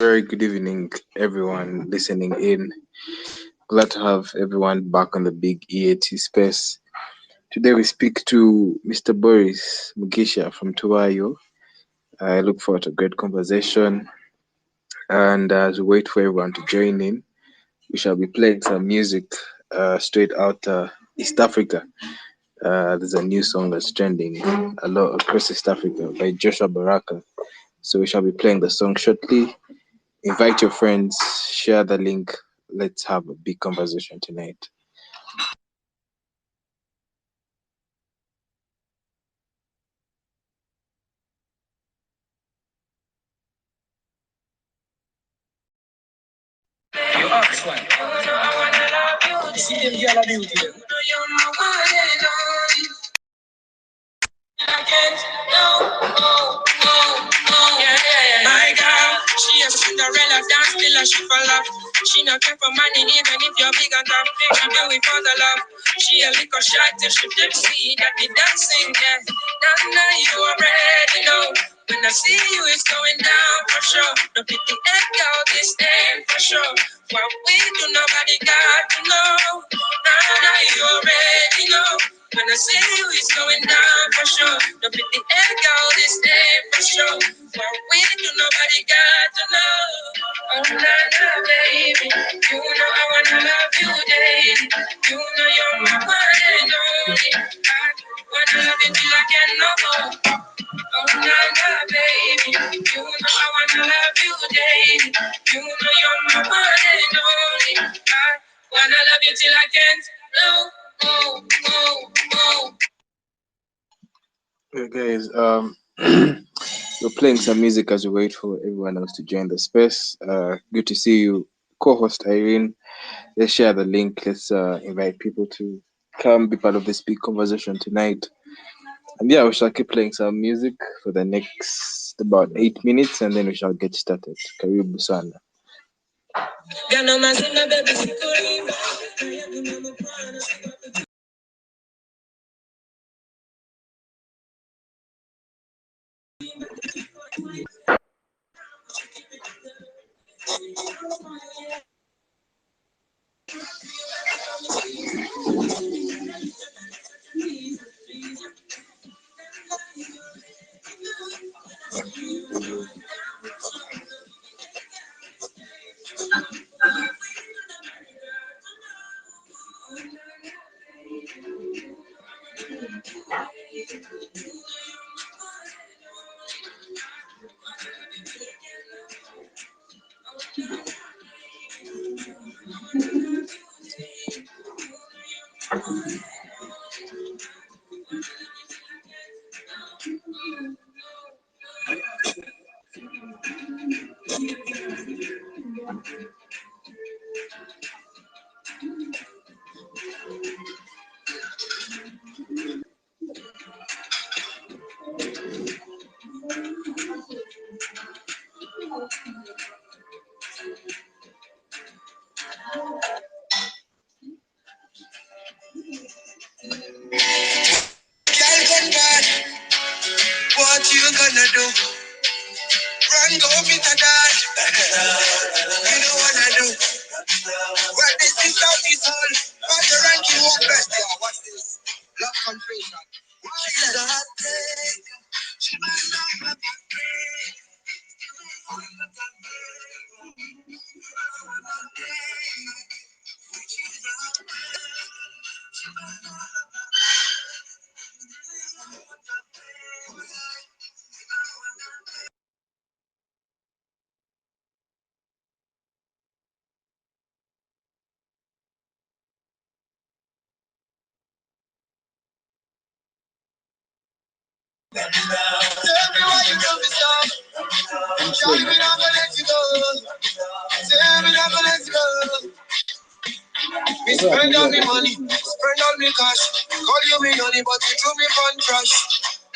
very good evening, everyone listening in. Glad to have everyone back on the big EATSpace. Today we speak to Mr. Boris Mugisha from Tubayo. I look forward to a great conversation. And as we wait for everyone to join in, we shall be playing some music straight out East Africa. There's a new song that's trending a lot across East Africa by Joshua Baraka. So we shall be playing the song shortly. Invite your friends, share the link. Let's have a big conversation tonight. You ask one. You see them girl are beauty. My girl, she a Cinderella, dance till she fall off. She not care for money even if you're big and tough. She do it for the love. She a little shy till she tipsy. That be dancing, yeah. Now you already know. When I see you, it's going down for sure. No pity echo, this ain't for sure. What we do, nobody got to know. Now you already know. When I see you, it's going down for sure. No pity echo, this ain't for sure. What we do, nobody got to know. Oh, na, baby. You know I wanna love you daily. You know you're my one and only. I wanna love you till I can't no more. Oh, na, baby. You know I wanna love you daily. You know you're my one and only. I wanna love you till I can't no more. Okay, guys, we're playing some music as we wait for everyone else to join the space. Good to see you, co-host Irene. Let's share the link. Let's invite people to come be part of this big conversation tonight. And yeah, we shall keep playing some music for the next about 8 minutes, and then we shall get started. Karibu sana. What you gonna do? Run, go meet a dad. You know what I do? Well, this is how it's all. But the ranking one best. What's this? Love confession. She's a hot take. She might not have tell me why you don't be sorry. Tell me not gonna let you go. Tell me not gonna let you go. Me spend all me money, spend all me cash. Call you me honey, but you threw me fun trash.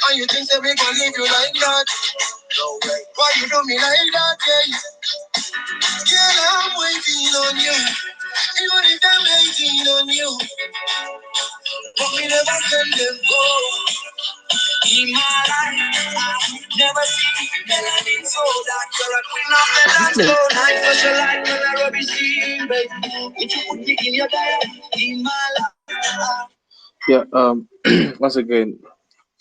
And you think that me gonna leave you like that? No way. Why you do me like that, yeah? Girl, I'm waiting on you. Even if I'm waiting on you. But me never send them go. In my life, I never see melanin so that you're a queen of the Yeah. Once again,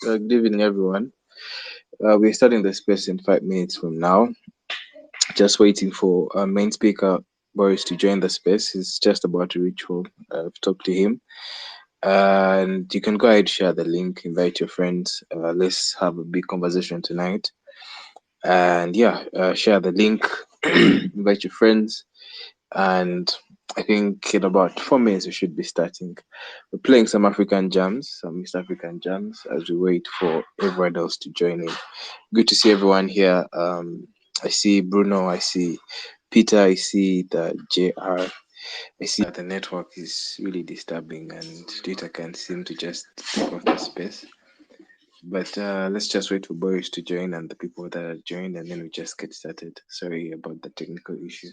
good evening, everyone. We're starting the space in 5 minutes from now. Just waiting for our main speaker Boris to join the space. He's just about to reach home. I've talked to him, and you can go ahead, share the link, invite your friends. Let's have a big conversation tonight. And yeah, share the link, invite your friends, and I think in about 4 minutes we should be starting. We're playing some African jams, some East African jams, as we wait for everyone else to join in. Good to see everyone here. I see Bruno, I see Peter, I see the JR. I see that the network is really disturbing and Twitter can't seem to just take off the space. But let's just wait for Boris to join and the people that are joined, and then we just get started. Sorry about the technical issue.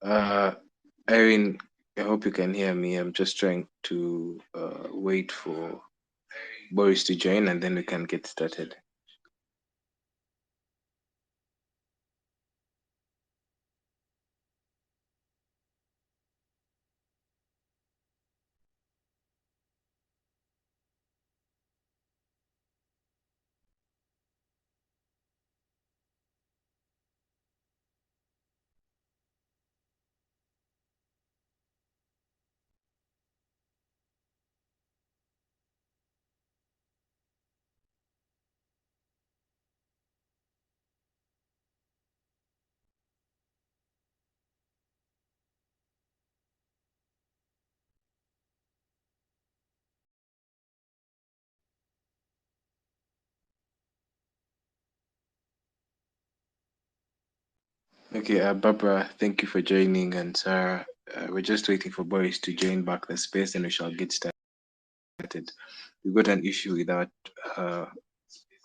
Uh, Irene, I hope you can hear me. I'm just trying to wait for Boris to join and then we can get started. Okay, Barbara, thank you for joining, and Sarah, we're just waiting for Boris to join back the space and we shall get started. We got an issue with our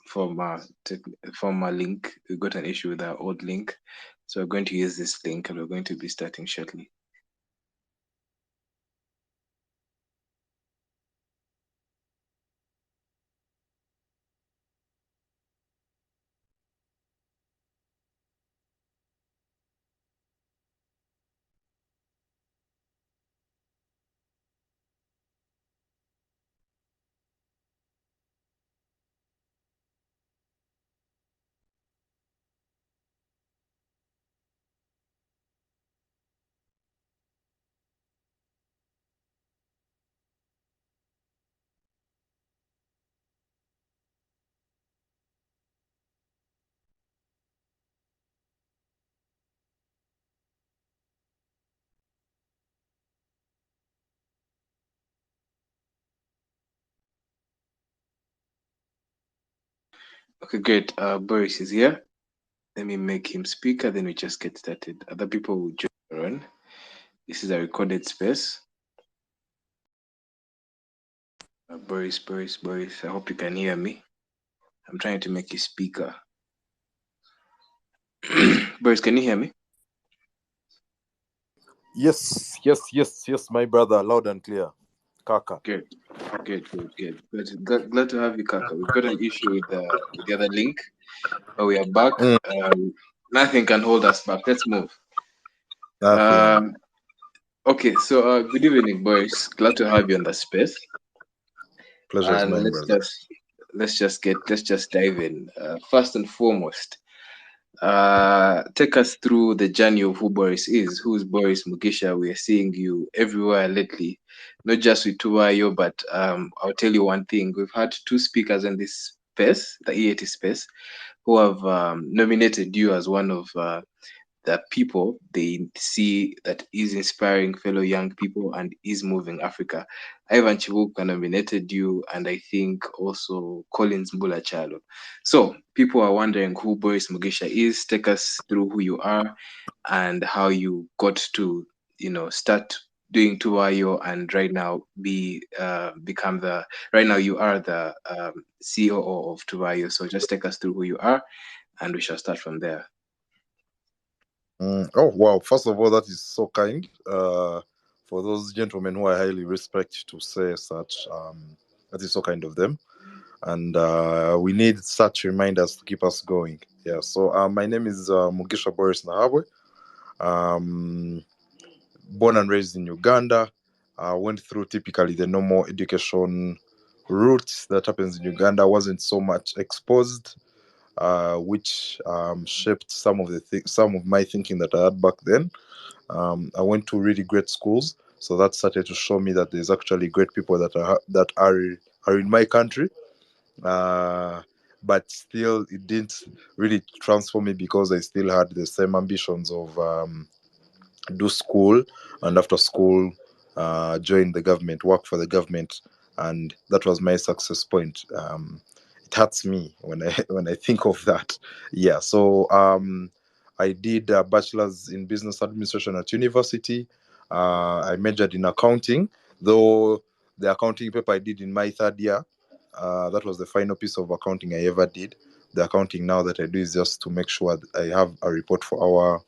former link. We got an issue with our old link, so we're going to use this link and we're going to be starting shortly. Okay, great. Boris is here. Let me make him speaker, then we just get started. Other people will join. This is a recorded space. Boris, I hope you can hear me. I'm trying to make you speaker. Boris, can you hear me? Yes, my brother, loud and clear. Kaka. Good, good. Glad to have you, Kaka. We've got an issue with the other link, but we are back. Mm, Nothing can hold us back. Let's move. nothing. Um, okay, so good evening, boys. Glad to have you on the space, Pleasure is and mine, brother. let's just dive in. First and foremost, take us through the journey of who Boris is. Who's Boris Mugisha? We are seeing you everywhere lately, not just with Tubayo, but I'll tell you one thing. We've had two speakers in this space, the EAT space, who have nominated you as one of the people they see that is inspiring fellow young people and is moving Africa. Ivan Chibuka nominated you, and I think also Collins Mbula Chalo. So people are wondering who Boris Mugisha is. Take us through who you are and how you got to, start doing Tuwayo and right now become the right now you are the C.O.O of Tuwayo. So just take us through who you are, and we shall start from there. Oh wow! First of all, that is so kind. For those gentlemen who I highly respect to say such, that is so kind of them. And we need such reminders to keep us going. Yeah. So my name is Mugisha Boris Nahabwe. Um, Born and raised in Uganda. Went through typically the normal education route that happens in Uganda. Wasn't so much exposed, which shaped some of my thinking that I had back then. I went to really great schools, so that started to show me that there's actually great people that are in my country. Uh, but still, it didn't really transform me because I still had the same ambitions of do school, and after school join the government, work for the government, and that was my success point. It hurts me when I when I think of that. Yeah, so I did a bachelor's in business administration at university. I majored in accounting, though the accounting paper I did in my third year, that was the final piece of accounting I ever did. The accounting now that I do is just to make sure that I have a report for our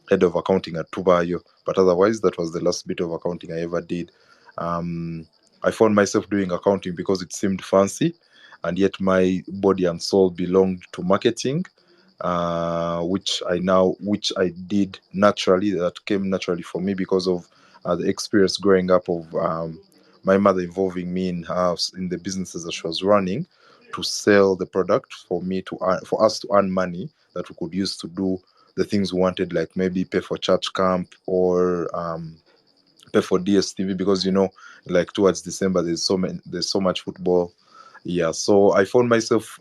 head of accounting at Tubayo. But otherwise, that was the last bit of accounting I ever did. Um, I found myself doing accounting because it seemed fancy, and yet my body and soul belonged to marketing, which I did naturally. That came naturally for me because of the experience growing up of my mother involving me in house in the businesses that she was running to sell the product for me to earn, for us to earn money that we could use to do the things we wanted, like maybe pay for church camp or pay for DSTV, because like towards December there's so much football. Yeah, so I found myself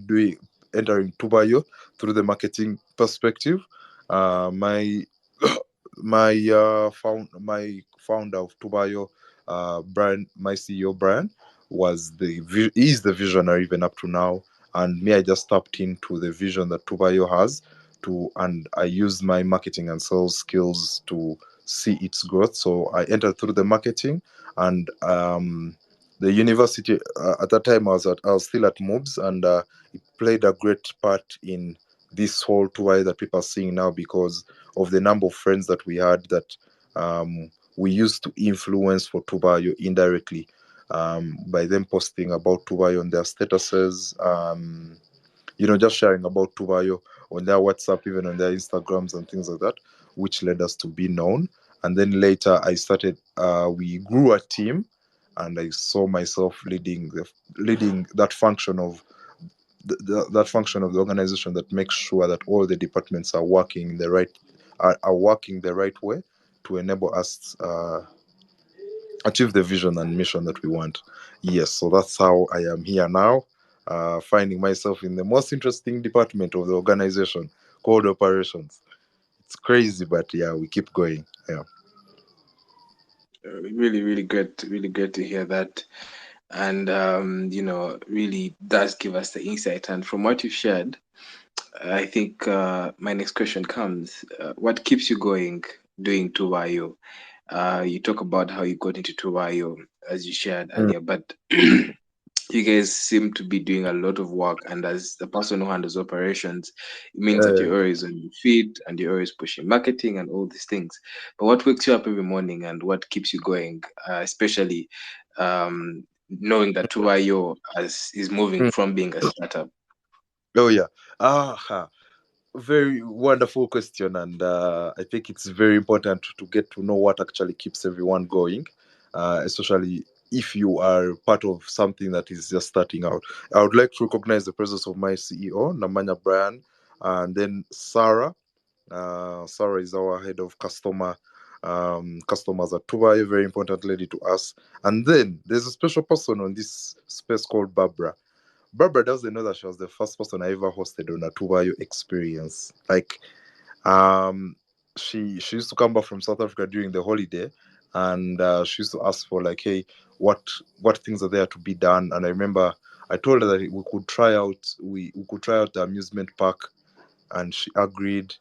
doing entering Tubayo through the marketing perspective. My my founder of Tubayo, Brian, my CEO Brian, is the visionary even up to now, and me, I just tapped into the vision that Tubayo has and I used my marketing and sales skills to see its growth. So I entered through the marketing, and the university at that time I was still at MOBS, and it played a great part in this whole tour that people are seeing now because of the number of friends that we had that we used to influence for Tubayo indirectly, by them posting about Tubayo on their statuses, just sharing about Tubayo on their WhatsApp, even on their Instagrams and things like that, which led us to be known. And then later, we grew a team, and I saw myself leading that function of that function of the organization that makes sure that all the departments are working are working the right way to enable us achieve the vision and mission that we want. Yes, so that's how I am here now, finding myself in the most interesting department of the organization called operations. It's crazy, but yeah, we keep going. Yeah. Really great to hear that, and really does give us the insight. And from what you shared, I think my next question comes: what keeps you going doing Tuvayo? You talk about how you got into Tuvayo as you shared Mm. earlier, but you guys seem to be doing a lot of work, and as the person who handles operations, it means that you're always on your feet and you're always pushing marketing and all these things. But what wakes you up every morning and what keeps you going, especially knowing that Tubayo is moving Mm. from being a startup? Oh yeah. Very wonderful question, and I think it's very important to get to know what actually keeps everyone going, especially if you are part of something that is just starting out. I would like to recognize the presence of my CEO, Namanya Brian, and then Sarah. Sarah is our head of customers at Tubayo, a very important lady to us. And then there's a special person on this space called Barbara. Barbara doesn't know that she was the first person I ever hosted on a Tuvayo experience. Like, um, she used to come back from South Africa during the holiday, and she used to ask for like, hey, what things are there to be done? And I remember I told her that we could try out the amusement park, and she agreed.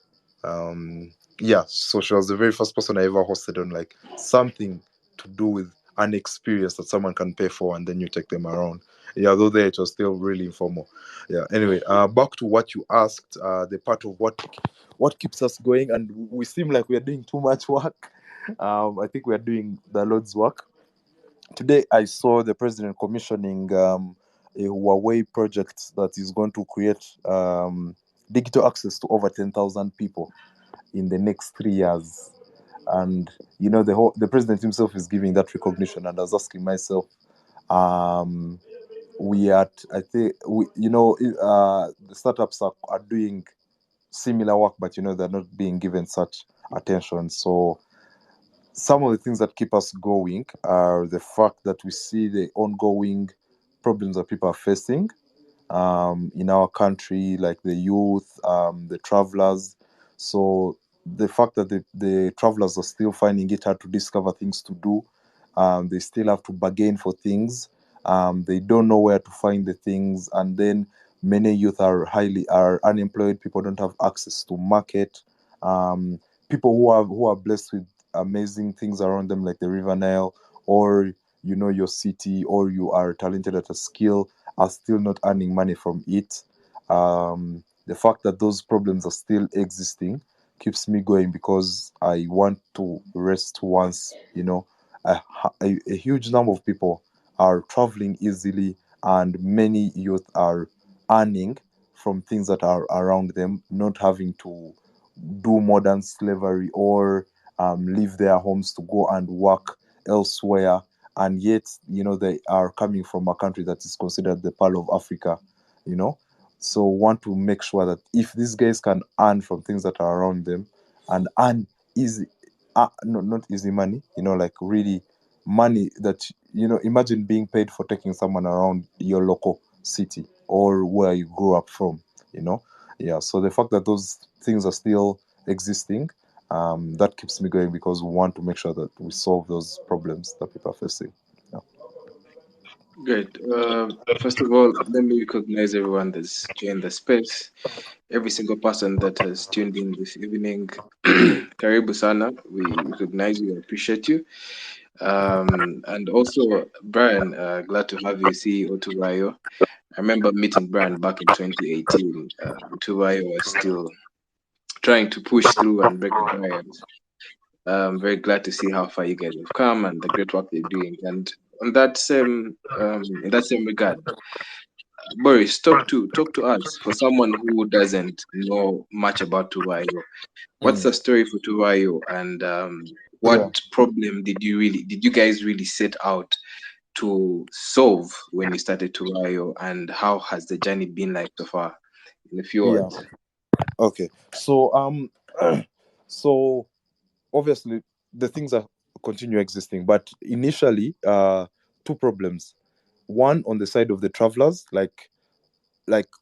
Yeah, so she was the very first person I ever hosted on like something to do with an experience that someone can pay for and then you take them around. Yeah, though there it was still really informal. Yeah. Anyway, back to what you asked. The part of what keeps us going, and we seem like we are doing too much work. I think we are doing the Lord's work. Today, I saw the president commissioning a Huawei project that is going to create digital access to over 10,000 people in the next 3 years. And the president himself is giving that recognition. And I was asking myself, um, I think the startups are doing similar work, but they're not being given such attention. So some of the things that keep us going are the fact that we see the ongoing problems that people are facing in our country, like the youth, the travelers. So the fact that the travelers are still finding it hard to discover things to do, they still have to bargain for things. They don't know where to find the things, and then many youth are unemployed. People don't have access to market. Um, People who are blessed with amazing things around them, like the River Nile, or your city, or you are talented at a skill, are still not earning money from it. The fact that those problems are still existing keeps me going because I want to rest once. A huge number of people are traveling easily, and many youth are earning from things that are around them, not having to do modern slavery or leave their homes to go and work elsewhere. And yet they are coming from a country that is considered the pearl of Africa. you know so want to make sure that if these guys can earn from things that are around them and earn easy, no, not easy money, like really money that, imagine being paid for taking someone around your local city or where you grew up from. you know yeah, so the fact that those things are still existing, that keeps me going because we want to make sure that we solve those problems that people are facing. Yeah. Great. First of all, let me recognize everyone that's joined the space, every single person that has tuned in this evening. Karibu Sana, we recognize you, appreciate you. And also, Brian, glad to have you, CEO Tubayo. I remember meeting Brian back in 2018. Tubayo was still trying to push through and break the barriers. Very glad to see how far you guys have come and the great work you're doing. And on that same, in that same regard, Boris, talk to us for someone who doesn't know much about Tuvayo. What's Mm. the story for Tuvayo, and Yeah. what problem did you guys really set out to solve when you started Tuvayo, and how has the journey been like so far? In a few Yeah. words. Okay. So so obviously the things are continue existing, but initially two problems. One on the side of the travelers, like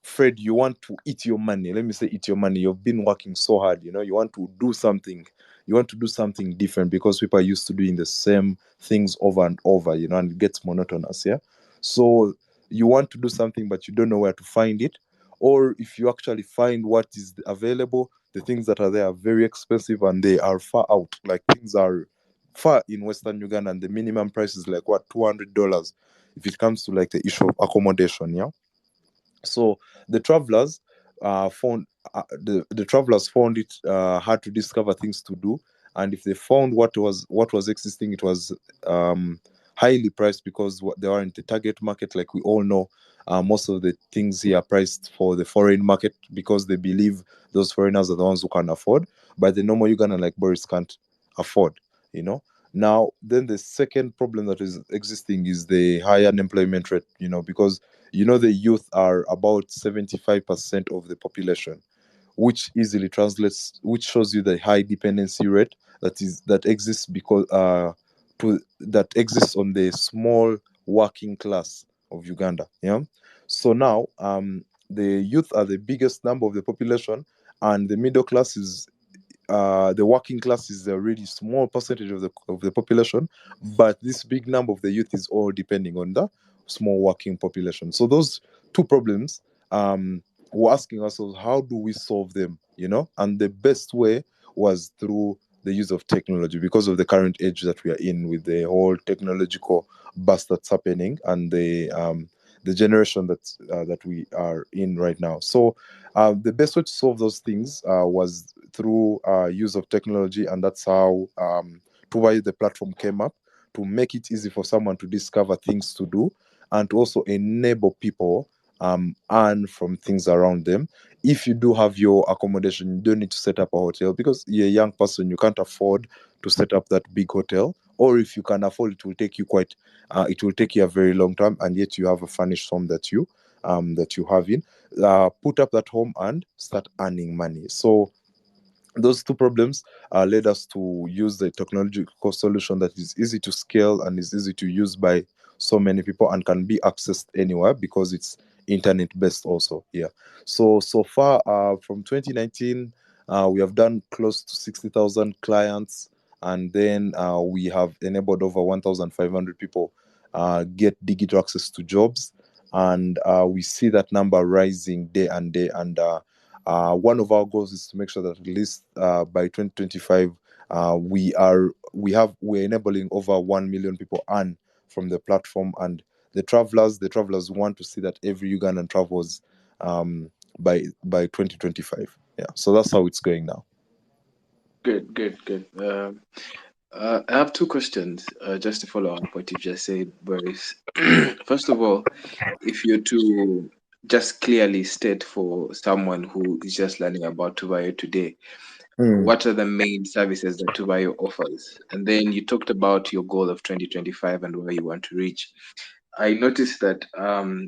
Fred, you want to eat your money. Let me say eat your money. You've been working so hard, you want to do something. You want to do something different because people are used to doing the same things over and over, and it gets monotonous, yeah. So you want to do something but you don't know where to find it. Or if you actually find what is available, the things that are there are very expensive and they are far out. Like things are far in Western Uganda and the minimum price is like what, $200. if it comes to like the issue of accommodation. Yeah. So the travelers found the travelers found it hard to discover things to do, and if they found what was existing, it was highly priced because they are in the target market. Like we all know, most of the things here are priced for the foreign market because they believe those foreigners are the ones who can afford, but the normal Ugandan like Boris can't afford. You know. Now, then the second problem that is existing is the high unemployment rate. Because the youth are about 75% of the population, which easily translates, which shows you the high dependency rate that exists because that exists on the small working class of Uganda. Yeah. So now, the youth are the biggest number of the population, and the middle class is the working class is a really small percentage of the population, but this big number of the youth is all depending on the small working population. So those two problems, we're asking ourselves, how do we solve them? And the best way was through the use of technology, because of the current age that we are in, with the whole technological bust that's happening, and the generation that we are in right now. So the best way to solve those things was through use of technology, and that's how Tubayo, the platform, came up, to make it easy for someone to discover things to do, and to also enable people earn from things around them. If you do have your accommodation, you don't need to set up a hotel, because you're a young person, you can't afford to set up that big hotel. Or if you can afford, it will take you a very long time, and yet you have a furnished home that you have in. Put up that home and start earning money. So those two problems led us to use the technological solution that is easy to scale and is easy to use by so many people and can be accessed anywhere because it's internet based also. Yeah. So far, from 2019, we have done close to 60,000 clients, and then we have enabled over 1,500 people get digital access to jobs, and we see that number rising day and day. And one of our goals is to make sure that at least by 2025, we're enabling over 1 million people earn from the platform. And the travelers want to see that every Ugandan travels by 2025. Yeah, so that's how it's going now. Good, good, good. I have two questions just to follow up what you just said, Boris. First of all, if you're to just clearly state for someone who is just learning about Tubayo today, Mm, what are the main services that Tubayo offers? And then you talked about your goal of 2025 and where you want to reach. I noticed that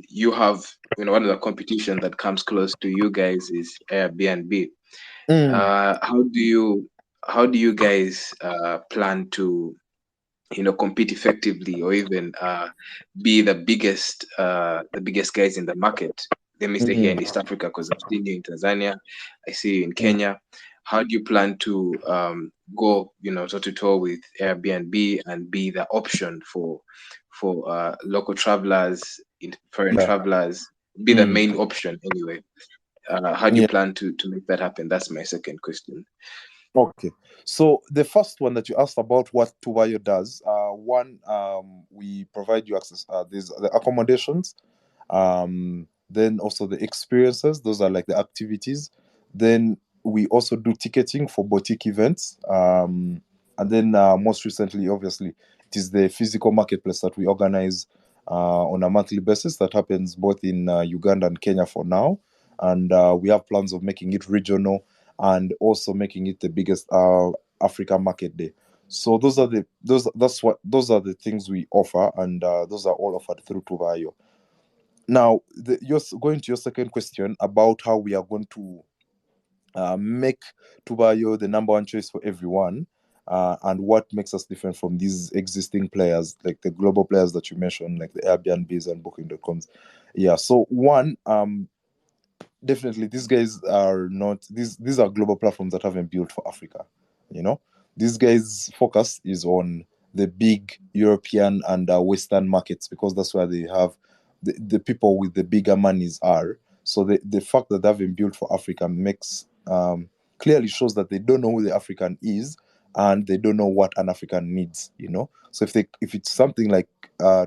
you have, one of the competition that comes close to you guys is Airbnb. mm, How do you guys plan to compete effectively, or even be the biggest guys in the market? Let me stay here in mm, East Africa because I've seen you in Tanzania, I see you in mm. Kenya. How do you plan to go toe to toe with Airbnb and be the option for local travelers, foreign Yeah. travelers, be the Mm. main option anyway? How do you Yeah. plan to make that happen? That's my second question. Okay. So the first one that you asked about, what Tubayo does, one, we provide you access. These the accommodations, then also the experiences. Those are like the activities. Then we also do ticketing for boutique events. And then most recently, obviously, it is the physical marketplace that we organize on a monthly basis, that happens both in Uganda and Kenya for now. And we have plans of making it regional, and also making it the biggest Africa market day. So those are the things we offer, and those are all offered through Tuvayo. Now, you're going to your second question about how we are going to make Tubayo the number one choice for everyone, and what makes us different from these existing players, like the global players that you mentioned, like the Airbnbs and Booking.coms. Yeah. So one, definitely these guys are not these are global platforms that haven't built for Africa. You know, these guys' focus is on the big European and Western markets, because that's where they have the people with the bigger monies are. So the fact that they haven't built for Africa makes clearly shows that they don't know who the African is, and they don't know what an African needs, So if it's something like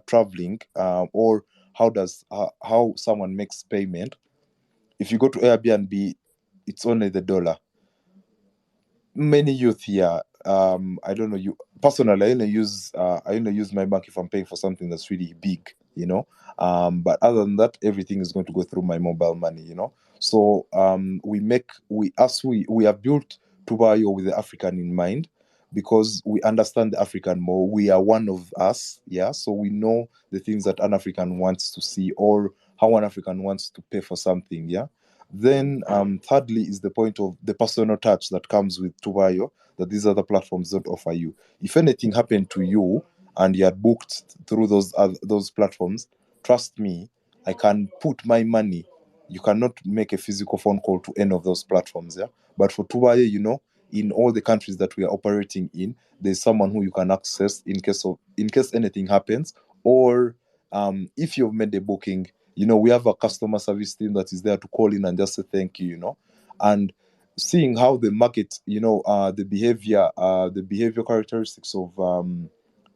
traveling, or how someone makes payment. If you go to Airbnb, it's only the dollar. Many youth here, I don't know, you personally, I only use my bank if I'm paying for something that's really big, but other than that, everything is going to go through my mobile money, so we have built Tubayo with the African in mind, because we understand the African more. We are one of us, yeah, so we know the things that an African wants to see, or how an African wants to pay for something, yeah. Then, thirdly, is the point of the personal touch that comes with Tubayo, that these other platforms don't offer you. If anything happened to you and you had booked through those platforms, trust me, I can put my money. You cannot make a physical phone call to any of those platforms, yeah. But for Tubayo, in all the countries that we are operating in, there's someone who you can access in case anything happens, or if you've made a booking. We have a customer service team that is there to call in and just say thank you, and seeing how the market, the behavior characteristics of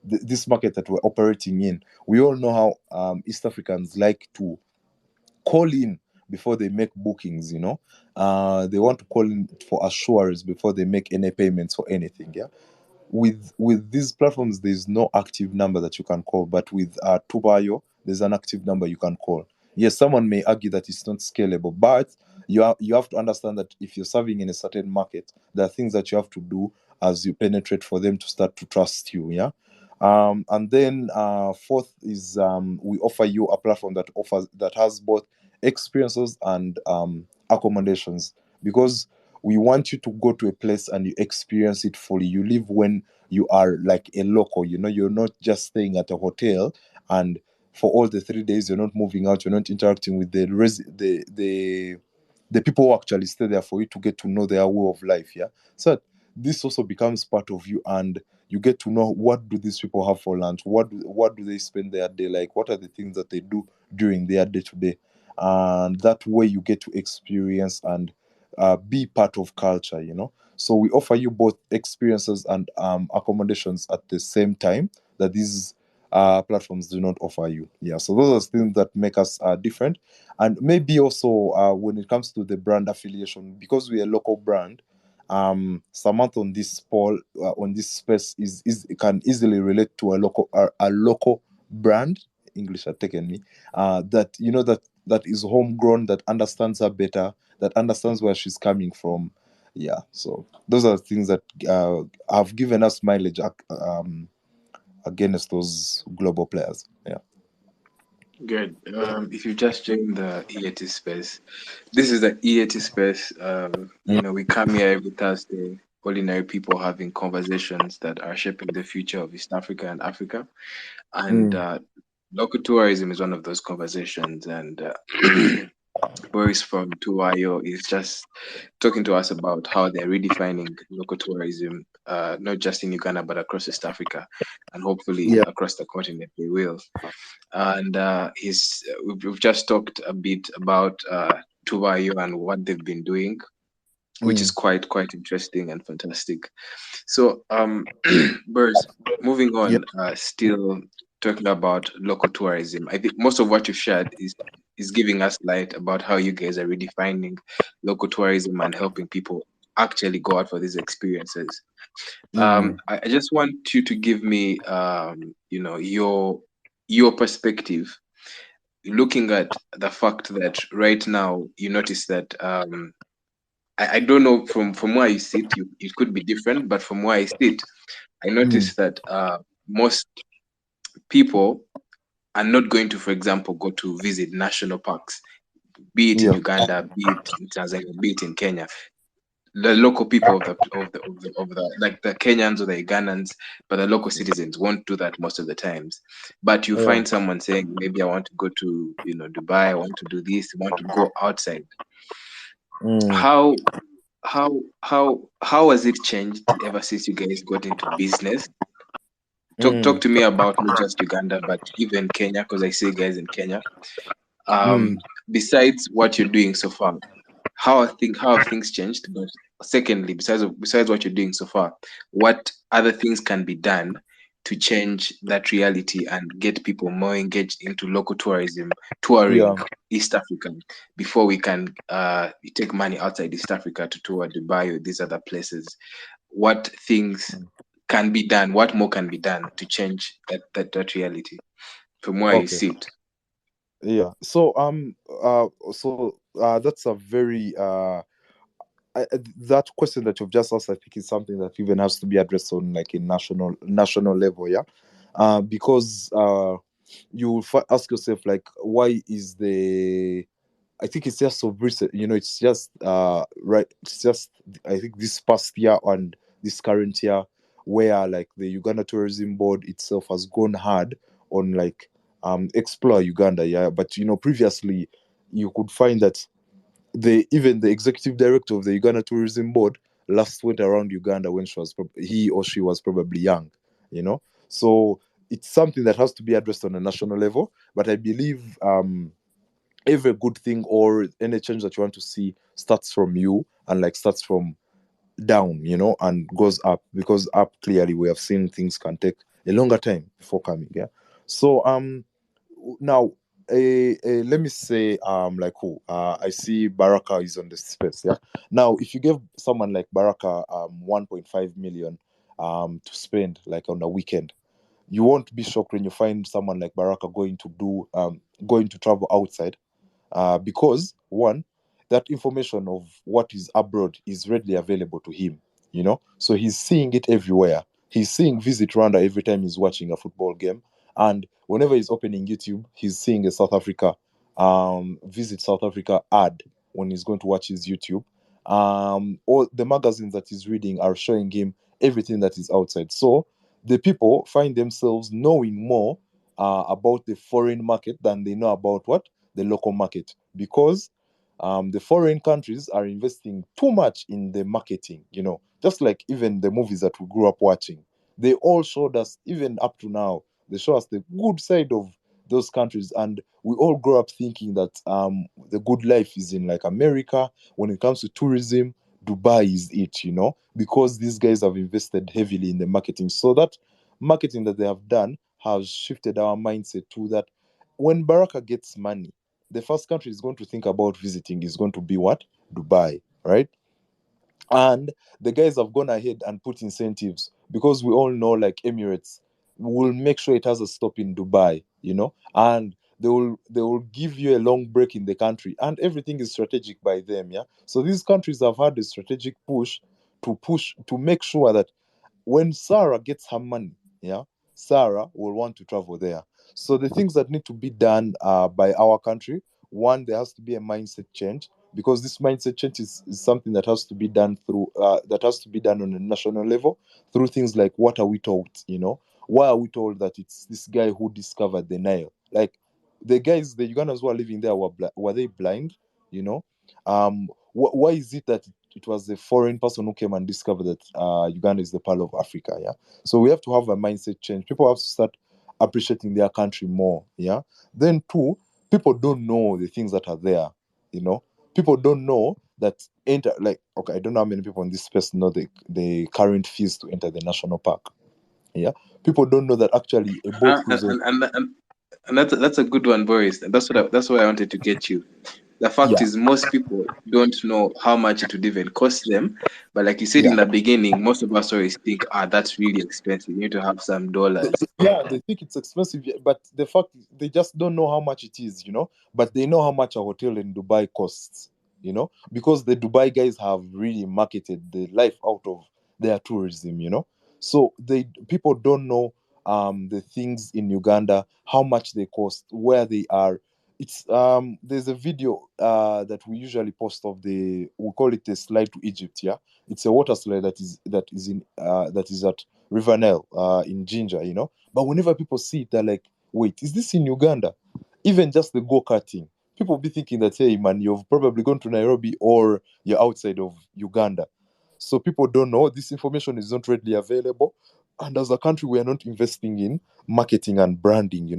this market that we're operating in. We all know how East Africans like to call in before they make bookings. They want to call in for assurance before they make any payments for anything. Yeah, with these platforms, there's no active number that you can call, but with Tubayo, there's an active number you can call. Yes, someone may argue that it's not scalable, but you have to understand that if you're serving in a certain market, there are things that you have to do as you penetrate for them to start to trust you. Yeah. And then fourth is, we offer you a platform that has both experiences and accommodations, because we want you to go to a place and you experience it fully. You live when you are like a local, you're not just staying at a hotel, and for all the 3 days you're not moving out, you're not interacting with the people who actually stay there, for you to get to know their way of life. Yeah, so this also becomes part of you, and you get to know, what do these people have for lunch, what do they spend their day like, what are the things that they do during their day to day, and that way you get to experience and be part of culture. So we offer you both experiences and accommodations at the same time that these platforms do not offer you. Yeah, so those are things that make us different. And maybe also, when it comes to the brand affiliation, because we're a local brand, Samantha on this poll, on this space, is can easily relate to a local brand. English had taken me. That that is homegrown, that understands her better, that understands where she's coming from. Yeah, so those are things that have given us mileage against those global players. Yeah. Good. If you just joined the EAT space, this is the EAT space. We come here every Thursday, ordinary people having conversations that are shaping the future of East Africa and Africa. And Mm. local tourism is one of those conversations. And Boris from Tubayo is just talking to us about how they're redefining local tourism, not just in Uganda, but across East Africa, and hopefully Yeah. across the continent they will. And we've just talked a bit about Tubayo and what they've been doing, which is Mm. quite interesting and fantastic. So, Boris, moving Yeah. on, still talking about local tourism. I think most of what you've shared is giving us light about how you guys are redefining local tourism and helping people actually go out for these experiences. Mm. I just want you to give me, your perspective, looking at the fact that right now you notice that I don't know from where you sit, it could be different, but from where I sit, I Mm. notice that most people are not going to, for example, go to visit national parks, be it in Yeah. Uganda, be it in Tanzania, be it in Kenya. The local people of the like the Kenyans or the Ugandans, but the local citizens won't do that most of the times. But you Yeah. find someone saying, maybe I want to go to Dubai, I want to do this, I want to go outside. Mm. How how has it changed ever since you guys got into business? Talk Mm. to me about not just Uganda, but even Kenya, because I see guys in Kenya. Mm. Um, Besides what you're doing so far, how have things changed? But secondly, besides what you're doing so far, what other things can be done to change that reality and get people more engaged into local tourism, touring Yeah. East Africa, before we can take money outside East Africa to tour Dubai or these other places? What things can be done? What more can be done to change that reality from where you Okay. sit? Yeah. That's a very that question that you've just asked, I think, is something that even has to be addressed on like a national level, yeah. Because you ask yourself like, why is the I think it's just so recent, it's just right. It's just I think this past year and this current year where like the Uganda Tourism Board itself has gone hard on like explore Uganda, yeah. But previously you could find that even the executive director of the Uganda Tourism Board last went around Uganda when he or she was probably young, you know. So it's something that has to be addressed on a national level. But I believe every good thing or any change that you want to see starts from you and like starts from down, and goes up, because up clearly we have seen things can take a longer time before coming. Yeah. So now let me say like who I see Baraka is on the space. Yeah. Now if you give someone like Baraka 1.5 million to spend like on a weekend, you won't be shocked when you find someone like Baraka going to travel outside, because one, that information of what is abroad is readily available to him, so he's seeing it everywhere. He's seeing Visit Rwanda every time he's watching a football game, and whenever he's opening YouTube, he's seeing a South Africa Visit South Africa ad when he's going to watch his YouTube. All the magazines that he's reading are showing him everything that is outside. So the people find themselves knowing more about the foreign market than they know about what the local market, because the foreign countries are investing too much in the marketing, just like even the movies that we grew up watching. They all showed us, even up to now, they show us the good side of those countries. And we all grow up thinking that the good life is in like America. When it comes to tourism, Dubai is it, because these guys have invested heavily in the marketing. So that marketing that they have done has shifted our mindset to that when Baraka gets money, the first country is going to think about visiting is going to be what? Dubai, right? And the guys have gone ahead and put incentives, because we all know like Emirates will make sure it has a stop in Dubai, and they will give you a long break in the country, and everything is strategic by them, yeah. So these countries have had a strategic push to make sure that when Sarah gets her money, yeah, Sarah will want to travel there. So the things that need to be done by our country, one, there has to be a mindset change, because this mindset change is something that has to be done on a national level through things like, what are we told? Why are we told that it's this guy who discovered the Nile? Like the Ugandans who are living there were they blind? You know, why is it that it was a foreign person who came and discovered that Uganda is the pearl of Africa. Yeah. So we have to have a mindset change. People have to start appreciating their country more. Yeah. Then two, people don't know the things that are there. You know, people don't know that enter like okay, I don't know how many people in this space know the current fees to enter the national park. Yeah. People don't know that actually a boat Uh, cruise on. and that's a good one, Boris. That's why I wanted to get you. The fact Yeah. is, most people don't know how much it would even cost them. But like you said in Yeah. the beginning, most of us always think, that's really expensive. You need to have some dollars. Yeah, they think it's expensive, yeah, but the fact is they just don't know how much it is, but they know how much a hotel in Dubai costs, because the Dubai guys have really marketed the life out of their tourism, so they people don't know the things in Uganda, how much they cost, where they are. It's there's a video that we usually post of we call it a slide to Egypt. Yeah, it's a water slide that is at River Nile in Ginger, but whenever people see it, they're like, wait, is this in Uganda? Even just the go-karting. People be thinking that, hey, man, you've probably gone to Nairobi or you're outside of Uganda. So people don't know. This information is not readily available. And as a country, we are not investing in marketing and branding,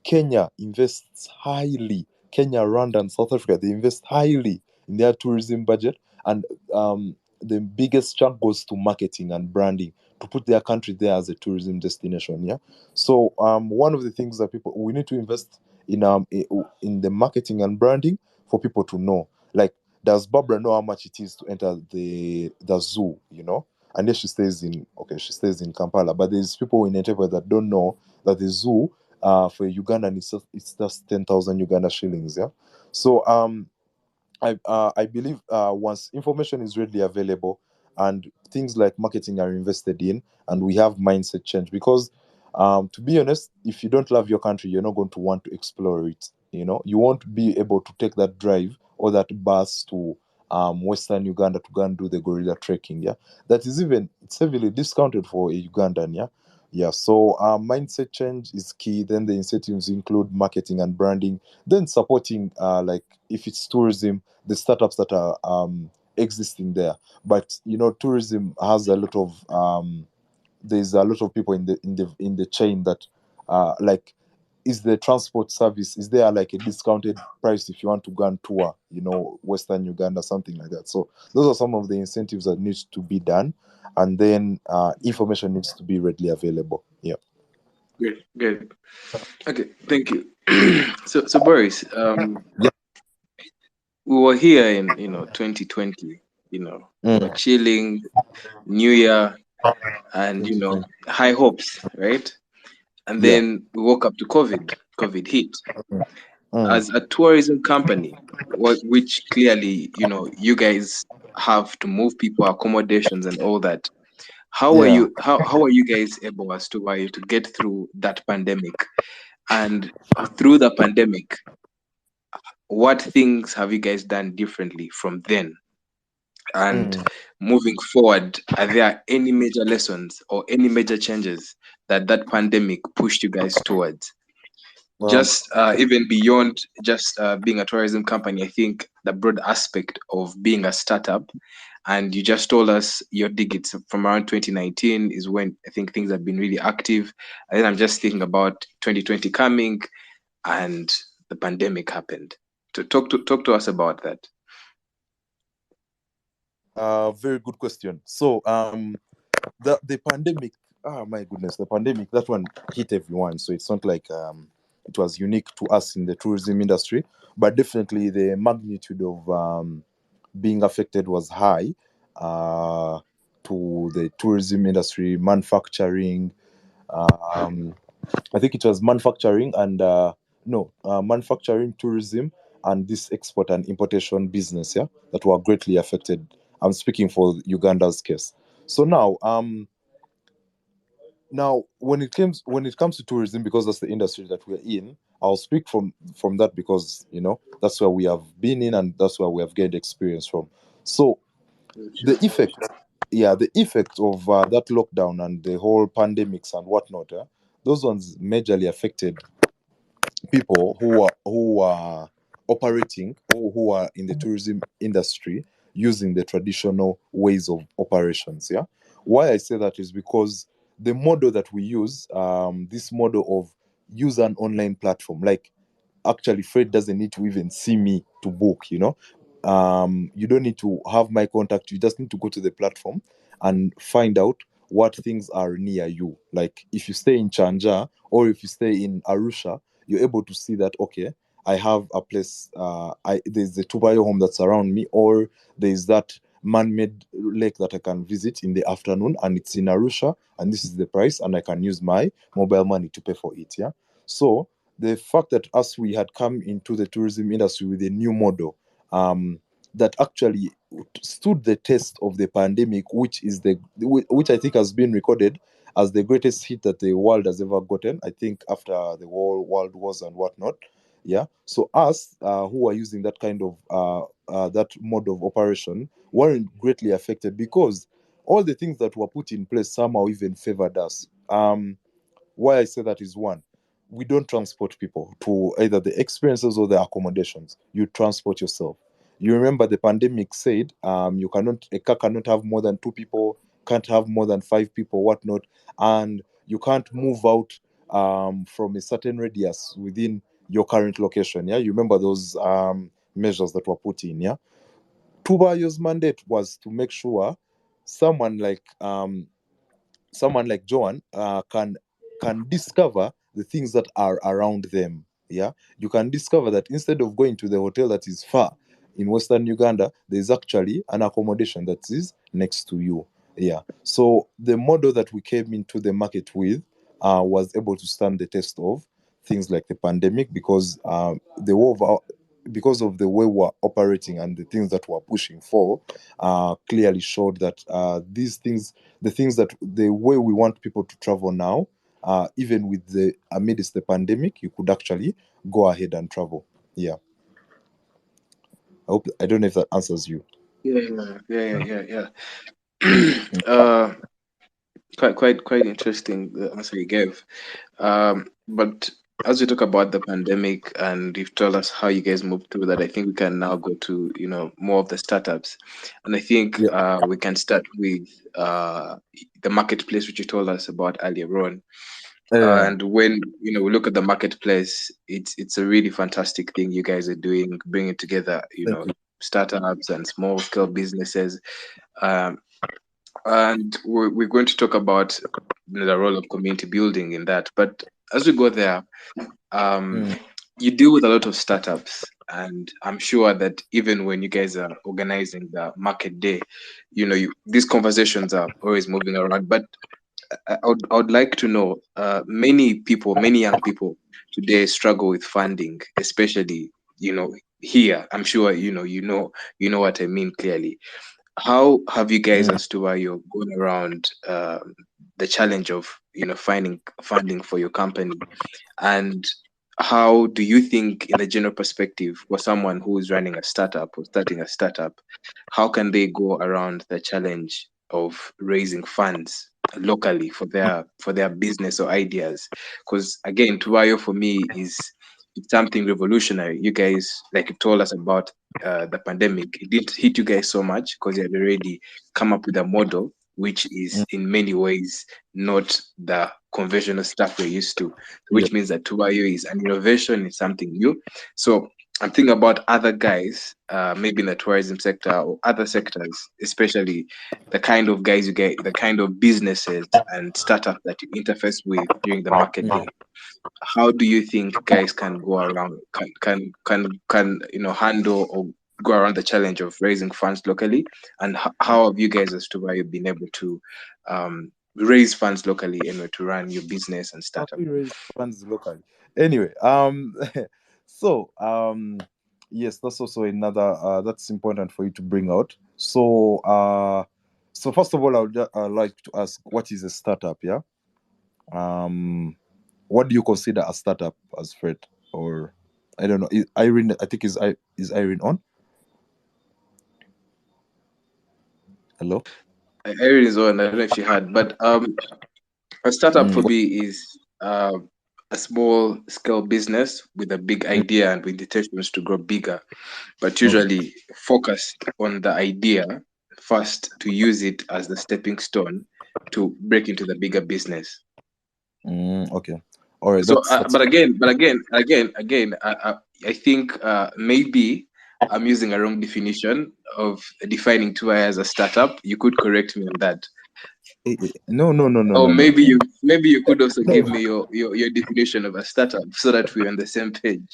Kenya invests highly. Kenya, Rwanda, and South Africa, they invest highly in their tourism budget. And the biggest chunk goes to marketing and branding to put their country there as a tourism destination. Yeah. So one of the things that people we need to invest in the marketing and branding for people to know. Like, does Barbara know how much it is to enter the zoo? And then she stays in Kampala, but there's people in Entebbe that don't know that the zoo for Ugandan it's just 10,000 Uganda shillings. Yeah. So I believe once information is readily available and things like marketing are invested in, and we have mindset change, because to be honest, if you don't love your country, you're not going to want to explore it. You won't be able to take that drive or that bus to Western Uganda to go and do the gorilla trekking. Yeah, it's heavily discounted for a Ugandan. Yeah. Yeah, so mindset change is key. Then the incentives include marketing and branding, then supporting like if it's tourism, the startups that are existing there. But tourism has a lot of there's a lot of people in the chain that like, is the transport service, is there like a discounted price if you want to go and tour Western Uganda, something like that. So those are some of the incentives that needs to be done, and then information needs to be readily available. Yeah. Great, great. Okay, thank you. So Boris, Yeah. we were here in 2020. We were Mm. chilling, New Year, and 2020. high hopes, right? And Yeah. then we woke up to COVID. COVID hit. Mm. As a tourism company, which clearly you guys have to move people, accommodations, and all that. How are Yeah. you? How are you guys able, as to get through that pandemic? And through the pandemic, what things have you guys done differently from then? And Mm. moving forward, are there any major lessons or any major changes that pandemic pushed you guys towards? Um, Just even beyond just being a tourism company, I think the broad aspect of being a startup, and you just told us your digits from around 2019 is when I think things have been really active. And then I'm just thinking about 2020 coming, and the pandemic happened. To talk to us about that. very good question. So the pandemic, my goodness, the pandemic, that one hit everyone. So it's not like it was unique to us in the tourism industry, but definitely the magnitude of being affected was high to the tourism industry, manufacturing. Um, I think it was manufacturing and no, manufacturing, tourism, and this export and importation business, yeah, that were greatly affected. I'm speaking for Uganda's case. So now when it comes to tourism, because that's the industry that we're in, I'll speak from that, because that's where we have been in and that's where we have gained experience from. So the effect the effect of that lockdown and the whole pandemics and whatnot, those ones majorly affected people who are operating, or who are in the tourism industry using the traditional ways of operations. Yeah. Why I say that is because the model that we use, this model of use an online platform, like, actually Fred doesn't need to even see me to book. You don't need to have my contact, you just need to go to the platform and find out what things are near you. Like, if you stay in Chanja or if you stay in Arusha, you're able to see that, okay, I have a place, there's the Tubayo home that's around me, or there's that man-made lake that I can visit in the afternoon, and it's in Arusha, and this is the price, and I can use my mobile money to pay for it. Yeah. So the fact that us we had come into the tourism industry with a new model, that actually stood the test of the pandemic, which I think has been recorded as the greatest hit that the world has ever gotten. I think after the whole world wars and whatnot. Yeah. So us, who are using that kind of that mode of operation, weren't greatly affected, because all the things that were put in place somehow even favored us. Why I say that is, one, we don't transport people to either the experiences or the accommodations. You transport yourself. You remember the pandemic said a car cannot have more than two people, can't have more than five people, whatnot, and you can't move out from a certain radius within your current location. Yeah, you remember those measures that were put in. Yeah, Tubayo's mandate was to make sure someone like someone like Joan can discover the things that are around them. Yeah, you can discover that instead of going to the hotel that is far in Western Uganda, there is actually an accommodation that is next to you. Yeah, so the model that we came into the market with was able to stand the test of things like the pandemic because because of the way we're operating and the things that we're pushing for, clearly showed that these things, the things that the way we want people to travel now, even with the amidst the pandemic, you could actually go ahead and travel. Yeah, I don't know if that answers you. Yeah. uh, quite interesting the answer you gave. But as we talk about the pandemic and you've told us how you guys moved through that, I think we can now go to more of the startups, and I think Yeah. we can start with the marketplace which you told us about earlier on. Uh, And when we look at the marketplace, it's a really fantastic thing you guys are doing, bringing together Thank you. startups and small scale businesses. Um, and we're going to talk about the role of community building in that. But as we go there, um, Mm, you deal with a lot of startups, and I'm sure that even when you guys are organizing the market day, these conversations are always moving around. But I would like to know, many young people today struggle with funding, especially here. I'm sure you know what I mean clearly. How have you guys, mm, as to why you're going around the challenge of finding funding for your company, and how do you think, in the general perspective, for someone who is running a startup or starting a startup, how can they go around the challenge of raising funds locally for their business or ideas? Because again, Tubayo for me is it's something revolutionary. You guys, like you told us about the pandemic, it didn't hit you guys so much because you had already come up with a model which is mm, in many ways not the conventional stuff we're used to, yeah, which means that Tubayo is an innovation, is something new. So I'm thinking about other guys, maybe in the tourism sector or other sectors, especially the kind of guys you get, the kind of businesses and startups that you interface with during the market mm. day. How do you think guys can go around, can handle or go around the challenge of raising funds locally? And how have you guys, as to why you've been able to raise funds locally and to run your business and How startup? we raise funds locally. Anyway, so yes, that's also another that's important for you to bring out. So first of all, I would like to ask, what is a startup? Yeah. Um, what do you consider a startup as Fred? Or I don't know. Irene, I think is Irene on? Hello. Erin is on. I don't know if she had, but a startup Mm, for me is a small scale business with a big mm, idea and with intentions to grow bigger, but okay. usually focused on the idea first to use it as the stepping stone to break into the bigger business. Okay. All right. So, That's but again, I think maybe I'm using a wrong definition of defining 2i as a startup. You could correct me on that. no, no, no, no, Or no, no, maybe you could also give no. me your definition of a startup so that we're on the same page.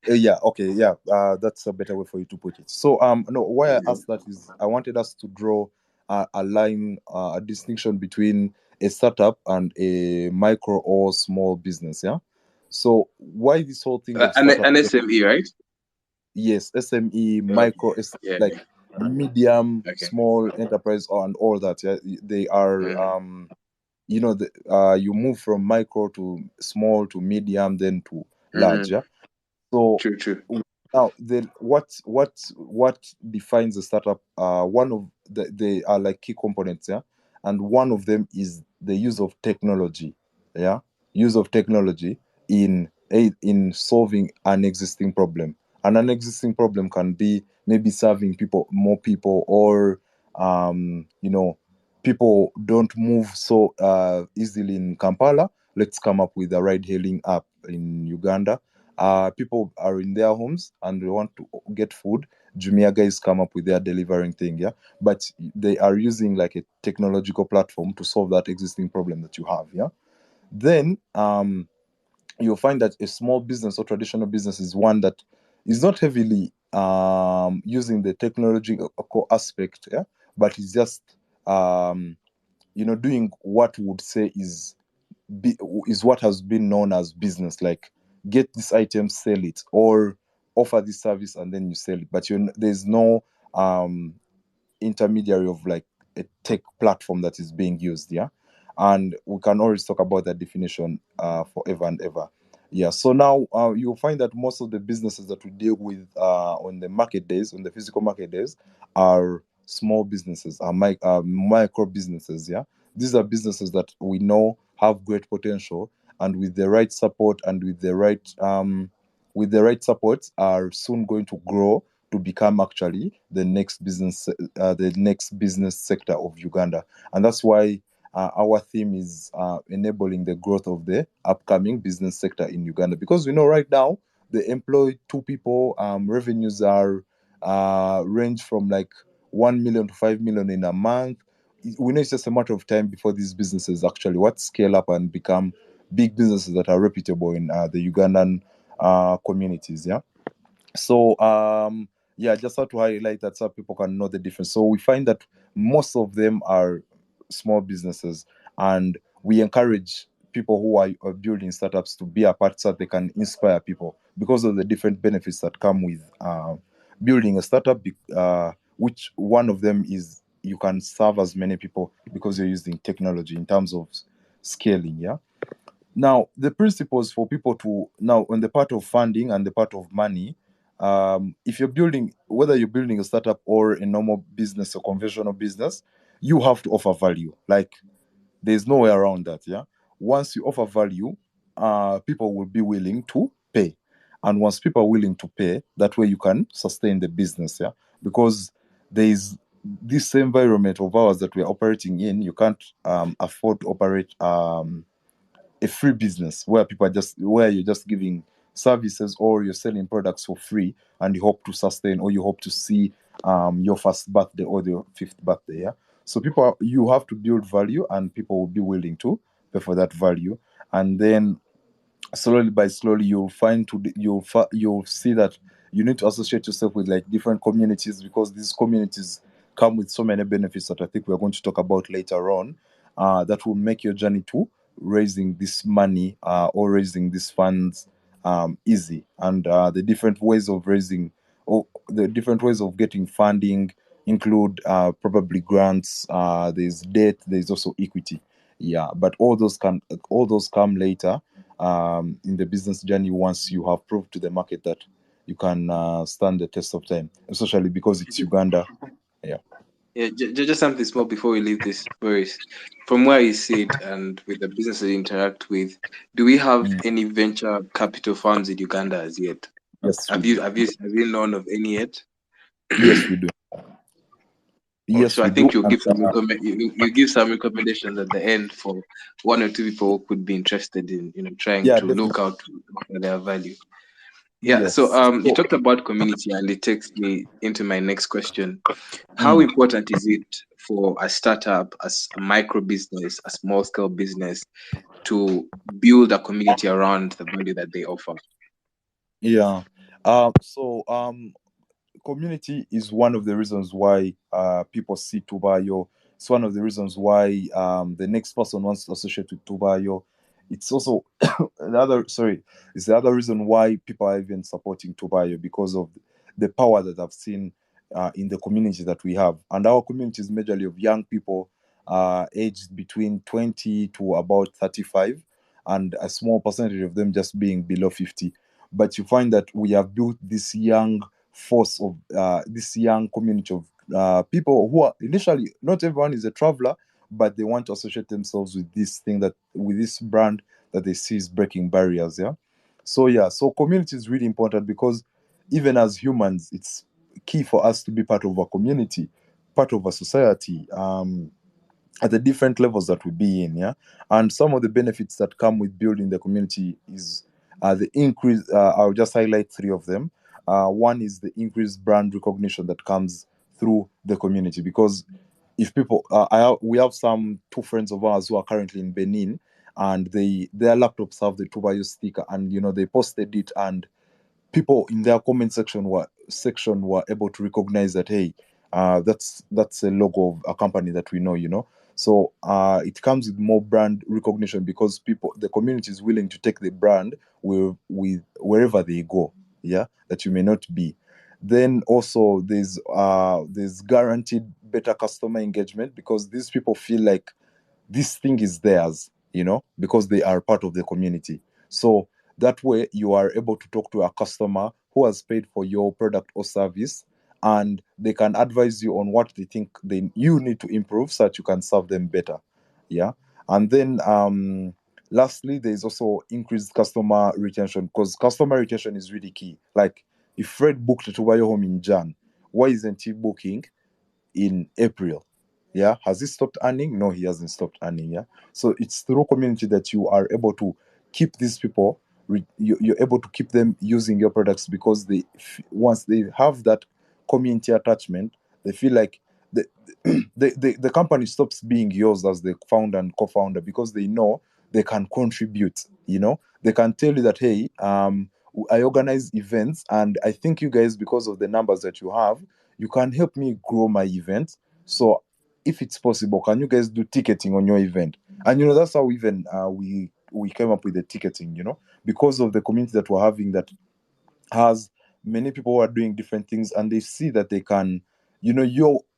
Yeah, okay, yeah, that's a better way for you to put it. So, no, why I asked that is I wanted us to draw a line, a distinction between a startup and a micro or small business. Yeah. So, why this whole thing of startup? An SME, right? Yes, SME, Okay. micro, Yeah. like medium, Okay. small enterprise, and all that. Yeah, they are. Mm. You move from micro to small to medium, then to large. Mm. Yeah. So True. now, then what defines a startup? One of they are like key components, yeah, and one of them is the use of technology, yeah, use of technology in solving an existing problem. And an existing problem can be maybe serving more people, or people don't move so easily in Kampala. Let's come up with a ride-hailing app in Uganda, people are in their homes and they want to get food. Jumia guys come up with their delivering thing, yeah, but they are using like a technological platform to solve that existing problem that you have, yeah. Then you'll find that a small business or traditional business is one that is not heavily using the technological aspect, yeah, but is just doing what would say be, is what has been known as business, like get this item, sell it, or offer this service and then you sell it, but there's no um intermediary of like a tech platform that is being used, yeah. And we can always talk about that definition forever and ever. Yeah, so now you'll find that most of the businesses that we deal with on the market days, on the physical market days, are small businesses, are micro businesses, yeah. These are businesses that we know have great potential, and with the right support and with the right support are soon going to grow to become actually the next business sector of Uganda. And that's why our theme is enabling the growth of the upcoming business sector in Uganda, because we know right now they employ two people. Revenues are range from like 1 million to 5 million in a month. We know it's just a matter of time before these businesses actually what scale up and become big businesses that are reputable in the Ugandan communities, yeah. So yeah, just how to highlight that so people can know the difference. So we find that most of them are small businesses, and we encourage people who are building startups to be a part so that they can inspire people because of the different benefits that come with building a startup, which one of them is you can serve as many people because you're using technology in terms of scaling, yeah. Now, the principles for people to now on the part of funding and the part of money, if you're building, whether you're building a startup or a normal business or conventional business, you have to offer value. Like there's no way around that. Yeah. Once you offer value, people will be willing to pay, and once people are willing to pay, that way you can sustain the business. Yeah, because there is this environment of ours that we're operating in. You can't afford to operate a free business where people are just where you're just giving services or you're selling products for free and you hope to sustain or you hope to see your first birthday or your fifth birthday, yeah. So you have to build value and people will be willing to pay for that value, and then slowly by slowly you'll see that you need to associate yourself with like different communities, because these communities come with so many benefits that I think we're going to talk about later on, that will make your journey to raising this money or raising these funds easy. And the different ways of raising or the different ways of getting funding include probably grants, there's debt, there's also equity, yeah. But all those come later in the business journey once you have proved to the market that you can stand the test of time, especially because it's Uganda. Yeah. Yeah, just something small before we leave this, Boris. From where you sit and with the businesses you interact with, do we have Mm. any venture capital funds in Uganda as yet? Yes, we Have do. you known of any yet? Yes, we do. Oh, Yes, so I we do. think you'll And give you give some recommendations at the end for one or two people who could be interested in trying yeah, to definitely. look out for their value. Yeah. So Yes. you So, talked about community, and it takes me into my next question. How mm, important is it for a startup, as a micro business, a small scale business, to build a community around the value that they offer? yeah. So community is one of the reasons why people see Tubayo. It's one of the reasons why the next person wants to associate with Tubayo. It's also it's the other reason why people are even supporting Tubayo, because of the power that I've seen in the community that we have. And our community is majorly of young people aged between 20 to about 35, and a small percentage of them just being below 50. But you find that we have built this young force of this young community of people who are initially, not everyone is a traveler, but they want to associate themselves with this thing, that with this brand that they see is breaking barriers, yeah. So yeah, so community is really important, because even as humans it's key for us to be part of a community, part of a society, at the different levels that we be in, yeah. And some of the benefits that come with building the community is The increase, I'll just highlight three of them. One is the increased brand recognition that comes through the community, because if people, we have some two friends of ours who are currently in Benin, and their laptops have the Tubayo sticker, and they posted it, and people in their comment section were able to recognize that, hey, that's a logo of a company that we know. So it comes with more brand recognition, because the community is willing to take the brand with wherever they go, yeah, that you may not be. Then also there's guaranteed better customer engagement, because these people feel like this thing is theirs, because they are part of the community. So that way you are able to talk to a customer who has paid for your product or service, and they can advise you on what they think you need to improve, so that you can serve them better. Yeah. And then lastly, there's also increased customer retention, because customer retention is really key. Like, if Fred booked to buy your home in Jan, why isn't he booking in April? Yeah. Has he stopped earning? No, he hasn't stopped earning. Yeah. So it's through community that you are able to keep these people. You're able to keep them using your products, because once they have that community attachment, they feel like the, the company stops being yours as the founder and co-founder, because they know they can contribute. They can tell you that, hey, I organize events, and I think you guys, because of the numbers that you have, you can help me grow my event. So if it's possible, can you guys do ticketing on your event? And that's how even we came up with the ticketing, because of the community that we're having, that has many people who are doing different things, and they see that they can,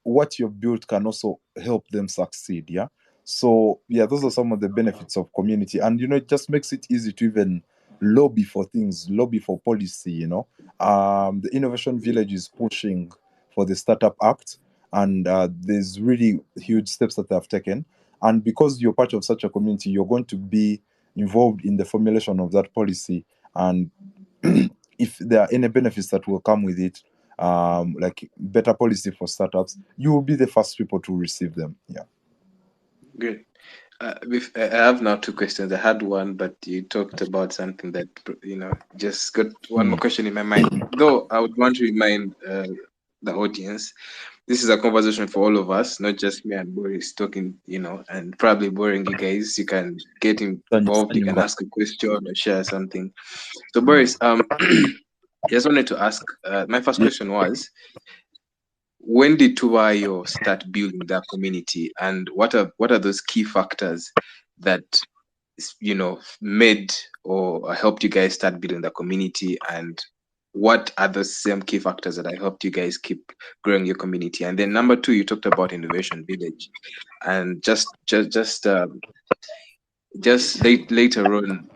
what you've built can also help them succeed. Yeah. So yeah, those are some of the benefits of community, and it just makes it easy to even lobby for things, lobby for policy. The Innovation Village is pushing for the Startup Act, and there's really huge steps that they have taken. And because you're part of such a community, you're going to be involved in the formulation of that policy. And if there are any benefits that will come with it, like better policy for startups, you will be the first people to receive them. Yeah. Good. I have now two questions. I had one, but you talked about something that just got one more question in my mind. Though I would want to remind the audience, this is a conversation for all of us, not just me and Boris talking, and probably boring you guys. You can get involved. You can ask a question or share something. So Boris, just wanted to ask. My first question was, when did Tubayo start building that community, and what are those key factors that made or helped you guys start building the community, and what are those same key factors that helped you guys keep growing your community? And then number two, you talked about Innovation Village, and later on,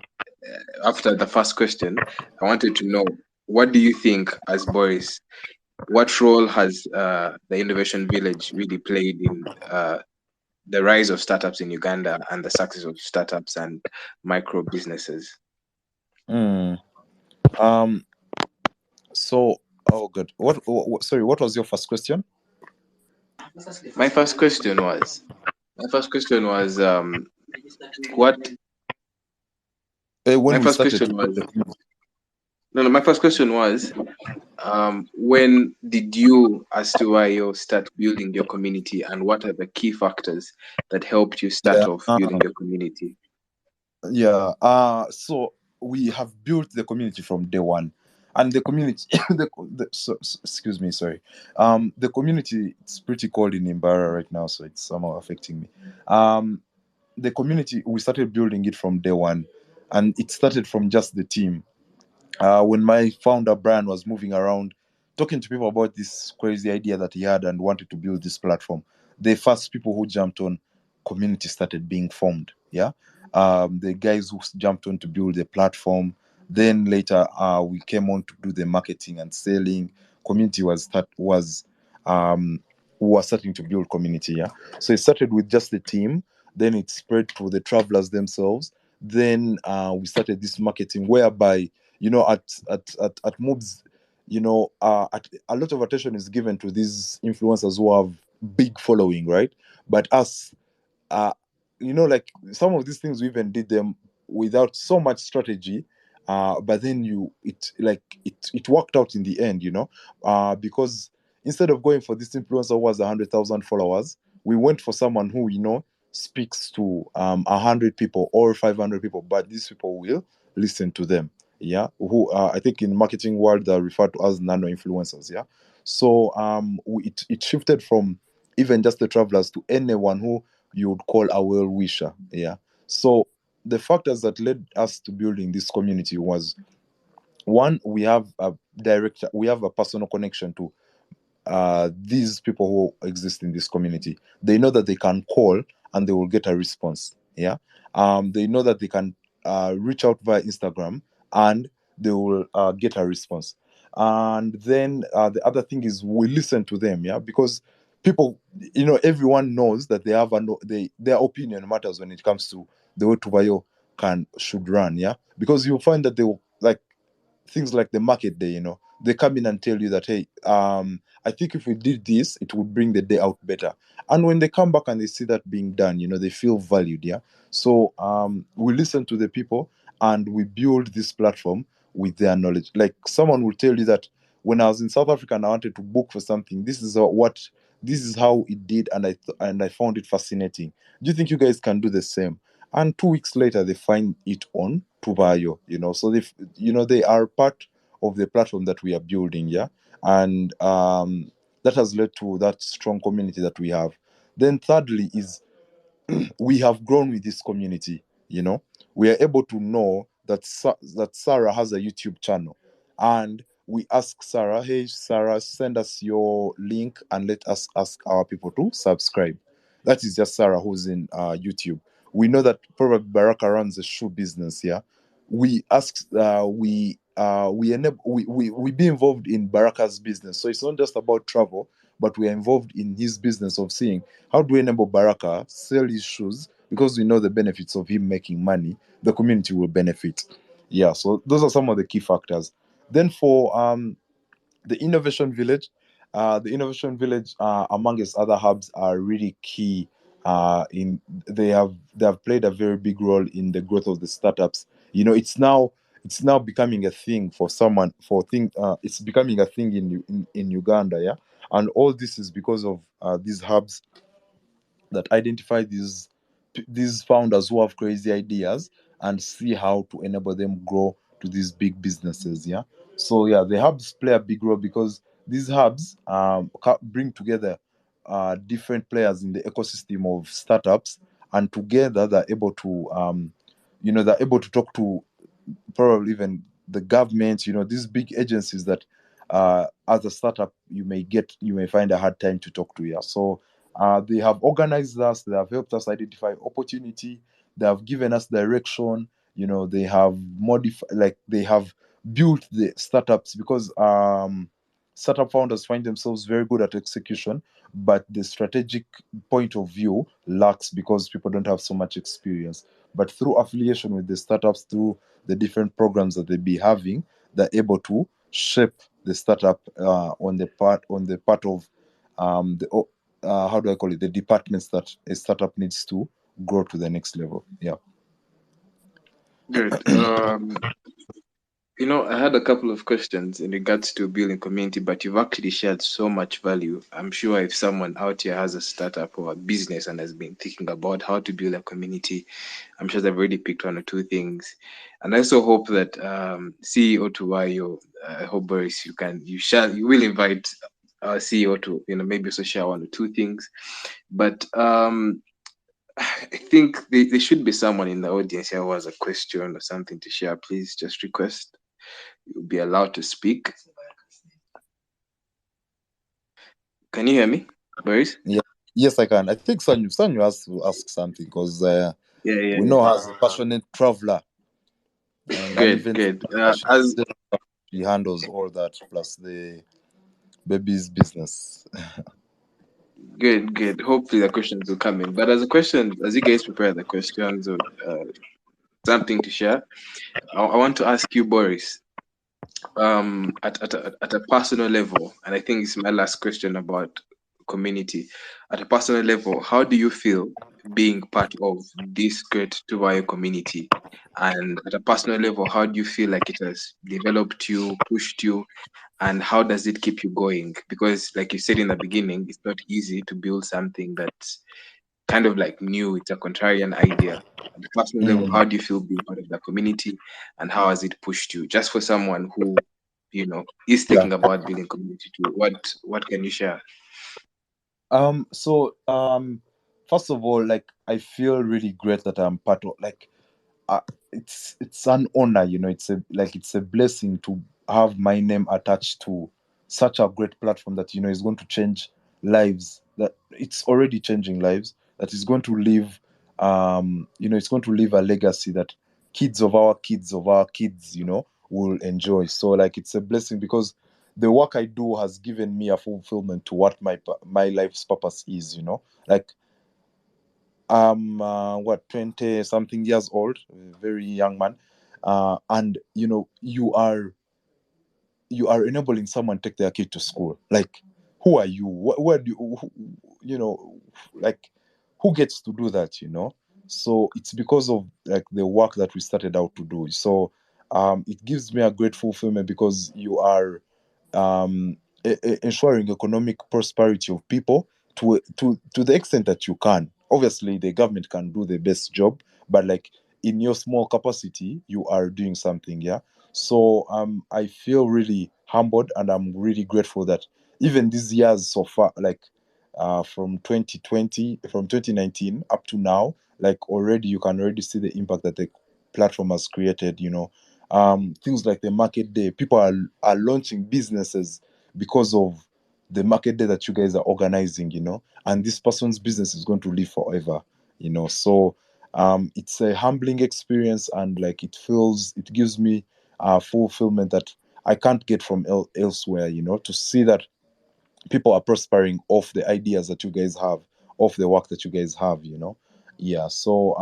after the first question, I wanted to know, what do you think, as Boris, what role has the Innovation Village really played in the rise of startups in Uganda and the success of startups and micro businesses? So, oh good. Sorry, what was your first question? My first question was, what? When My we first started question to build was, the community. no. My first question was, when did you, as Tuwayo, start building your community, and what are the key factors that helped you start Yeah. off building your community? Yeah. So we have built the community from day one, and the community, excuse me, sorry. The community, it's pretty cold in Imbara right now, so it's somehow affecting me. The community, we started building it from day one, and it started from just the team. When my founder Brian was moving around talking to people about this crazy idea that he had and wanted to build this platform, the first people who jumped on, community started being formed. Yeah. The guys who jumped on to build the platform, then later we came on to do the marketing and selling. Community we were starting to build community. Yeah. So it started with just the team, then it spread to the travelers themselves. Then we started this marketing whereby, at moves, a lot of attention is given to these influencers who have big following, right? But us, like some of these things, we even did them without so much strategy, but then it worked out in the end, because instead of going for this influencer who has 100,000 followers, we went for someone who speaks to 100 people or 500 people, but these people will listen to them. Yeah, who I think in marketing world they're referred to as nano influencers. Yeah, so it shifted from even just the travelers to anyone who you would call a well wisher. Yeah, so the factors that led us to building this community was, one, we have a personal connection to these people who exist in this community. They know that they can call and they will get a response. Yeah. They know that they can reach out via Instagram and they will get a response. And then the other thing is we listen to them. Yeah. Because people, everyone knows that they have their opinion matters when it comes to the way Tubayo should run. Yeah. Because you'll find that they will, like, things like the market day, they come in and tell you that, hey, I think if we did this, it would bring the day out better. And when they come back and they see that being done, they feel valued. Yeah. So we listen to the people and we build this platform with their knowledge. Like, someone will tell you that when I was in South Africa and I wanted to book for something, this is how it did, and I found it fascinating. Do you think you guys can do the same? And 2 weeks later they find it on Tubayo, so they are part of the platform that we are building. Yeah. And that has led to that strong community that we have. Then thirdly is, we have grown with this community. We are able to know that that Sarah has a YouTube channel, and we ask Sarah, hey Sarah, send us your link and let us ask our people to subscribe. That is just Sarah who's in YouTube. We know that probably Baraka runs a shoe business. Yeah. We ask, we enable, we be involved in Baraka's business, so it's not just about travel, but we are involved in his business of seeing how do we enable Baraka sell his shoes, because we know the benefits of him making money, the community will benefit. Yeah, so those are some of the key factors. Then for the innovation village, among its other hubs, are really key. In they have played a very big role in the growth of the startups. It's now becoming a thing for someone for thing. It's becoming a thing in Uganda. Yeah, and all this is because of these hubs that identify these founders who have crazy ideas and see how to enable them grow to these big businesses. Yeah. So yeah, the hubs play a big role because these hubs bring together different players in the ecosystem of startups, and together they're able to talk to probably even the government, these big agencies that as a startup you may find a hard time to talk to. Yeah. So they have organized us, they have helped us identify opportunity, they have given us direction, they have modified, like they have built the startups, because startup founders find themselves very good at execution, but the strategic point of view lacks because people don't have so much experience. But through affiliation with the startups, through the different programs that they be having, they're able to shape the startup on the part of how do I call it, the departments that a startup needs to grow to the next level. Yeah. Good. I had a couple of questions in regards to building community, but you've actually shared so much value. I'm sure if someone out here has a startup or a business and has been thinking about how to build a community, I'm sure they've already picked one or two things. And I also hope that CEO Tubayo, I hope Boris, you will invite our CEO to, maybe also share one or two things. But I think there should be someone in the audience here who has a question or something to share. Please just request. You'll be allowed to speak. Can you hear me, Boris? Yeah. Yes, I can. I think Sanyu has to ask something, because Yeah. we know her as a passionate traveler and an Good, event good. planner. She handles all that plus the baby's business. Good. Hopefully the questions will come in. But as you guys prepare the questions or something to share, I want to ask you, Boris, at a personal level, and I think it's my last question about community. At a personal level, how do you feel being part of this great Tubayo community? And at a personal level, how do you feel like it has developed you, pushed you, and how does it keep you going? Because, like you said in the beginning, it's not easy to build something that's kind of like new. It's a contrarian idea. At the personal level, how Mm. do you feel being part of the community, and how has it pushed you? Just for someone who, is Yeah. thinking about building community too. What can you share? So first of all, like I feel really great that I'm part of like it's an honor, it's a blessing to have my name attached to such a great platform that is going to change lives, that it's already changing lives, that is going to leave it's going to leave a legacy that kids of our kids of our kids will enjoy. So like it's a blessing because the work I do has given me a fulfillment to what my life's purpose is, like I'm what 20 something years old, a very young man, and you are enabling someone take their kid to school. Like, who are you? Where do like, who gets to do that? So it's because of like the work that we started out to do. So it gives me a great fulfillment because you are ensuring economic prosperity of people to the extent that you can. Obviously, the government can do the best job, but like in your small capacity, you are doing something. Yeah. So I feel really humbled and I'm really grateful that even these years so far, like from 2020, from 2019 up to now, like already you can already see the impact that the platform has created. Things like the market day, people are launching businesses because of the market day that you guys are organizing. And this person's business is going to live forever. So it's a humbling experience, and like it gives me fulfillment that I can't get from elsewhere, to see that people are prospering off the ideas that you guys have, off the work that you guys have. Yeah. So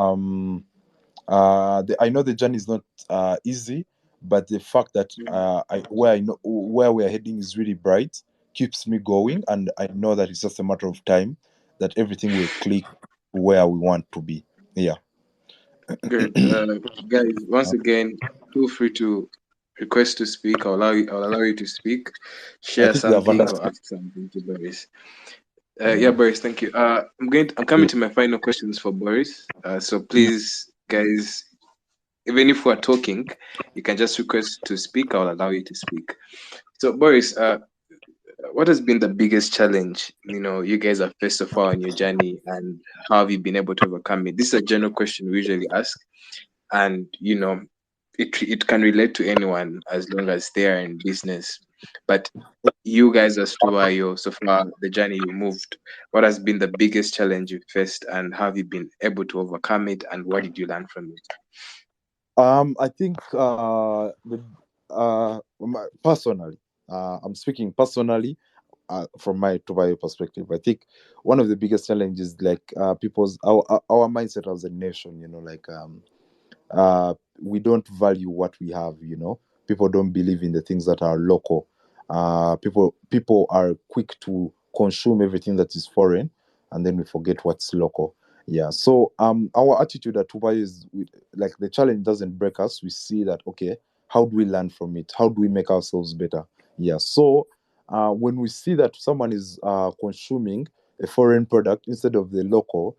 I know the journey is not easy, but the fact that I know where we're heading is really bright keeps me going, and I know that it's just a matter of time that everything will click where we want to be. Yeah. Great, guys. Once again, feel free to request to speak. I'll allow you to speak, I share think they have something, or understood. ask something to Boris. Yeah, Mm. Boris, thank you. I'm coming to my final questions for Boris. So Mm. please, guys, even if we're talking, you can just request to speak. I'll allow you to speak. So, Boris, what has been the biggest challenge you guys have faced so far on your journey, and how have you been able to overcome it? This is a general question we usually ask, and it can relate to anyone as long as they are in business. But you guys as Tubayo, so far the journey you moved, what has been the biggest challenge you faced, and how have you been able to overcome it, and what did you learn from it? I think personally, I'm speaking personally from my Tobayo perspective. I think one of the biggest challenges, like people's our mindset as a nation. Like we don't value what we have. People don't believe in the things that are local. People are quick to consume everything that is foreign, and then we forget what's local. Yeah. So our attitude at Tubai is like the challenge doesn't break us. We see that, okay, how do we learn from it? How do we make ourselves better? Yeah. So when we see that someone is consuming a foreign product instead of the local,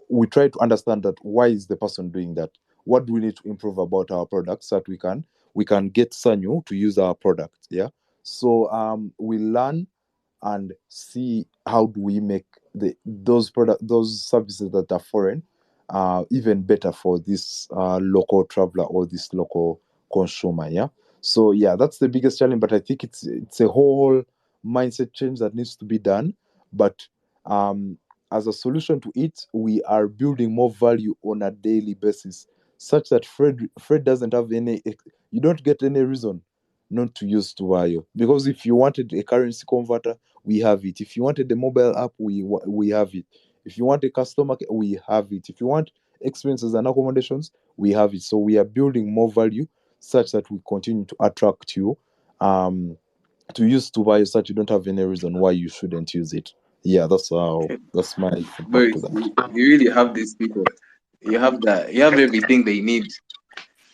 we try to understand that why is the person doing that, what do we need to improve about our product so that we can get Sanyo to use our product. Yeah. So we learn and see how do we make those services that are foreign even better for this local traveler or this local consumer. Yeah. So yeah, that's the biggest challenge, but I think it's a whole mindset change that needs to be done. But um as a solution to it, we are building more value on a daily basis, such that Fred doesn't have any. You don't get any reason not to use Tuvayo, because if you wanted a currency converter, we have it. If you wanted the mobile app, we have it. If you want a customer, we have it. If you want expenses and accommodations, we have it. So we are building more value such that we continue to attract you um, to use Tuvayo, such you don't have any reason why you shouldn't use it. Yeah, that's my feedback But to that. you really have these people. You have that. You have everything they need.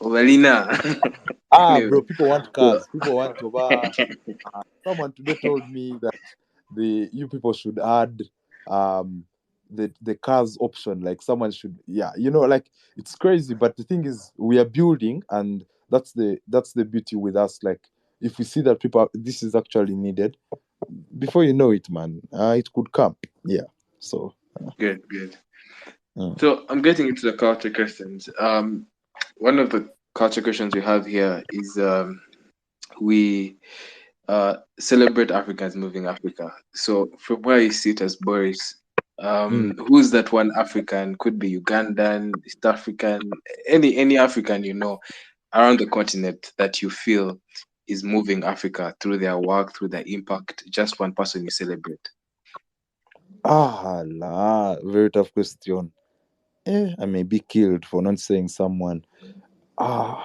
Ovalina. Bro, Anyway, people want so cars. People want to buy. Someone today told me that you people should add um the cars option. Like someone should, yeah, like it's crazy. But the thing is, we are building, and that's the beauty with us. Like if we see that people this is actually needed, before you know it, man, it could come. Yeah. So. good, good. Mm. So I'm getting into the culture questions. One of the culture questions we have here is we celebrate Africans moving Africa. So from where you sit as Boris, Mm. who's that one African? Could be Ugandan, East African, any African you know around the continent that you feel is moving Africa through their work, through their impact. Just one person you celebrate. Very tough question. I may be killed for not saying someone. Ah,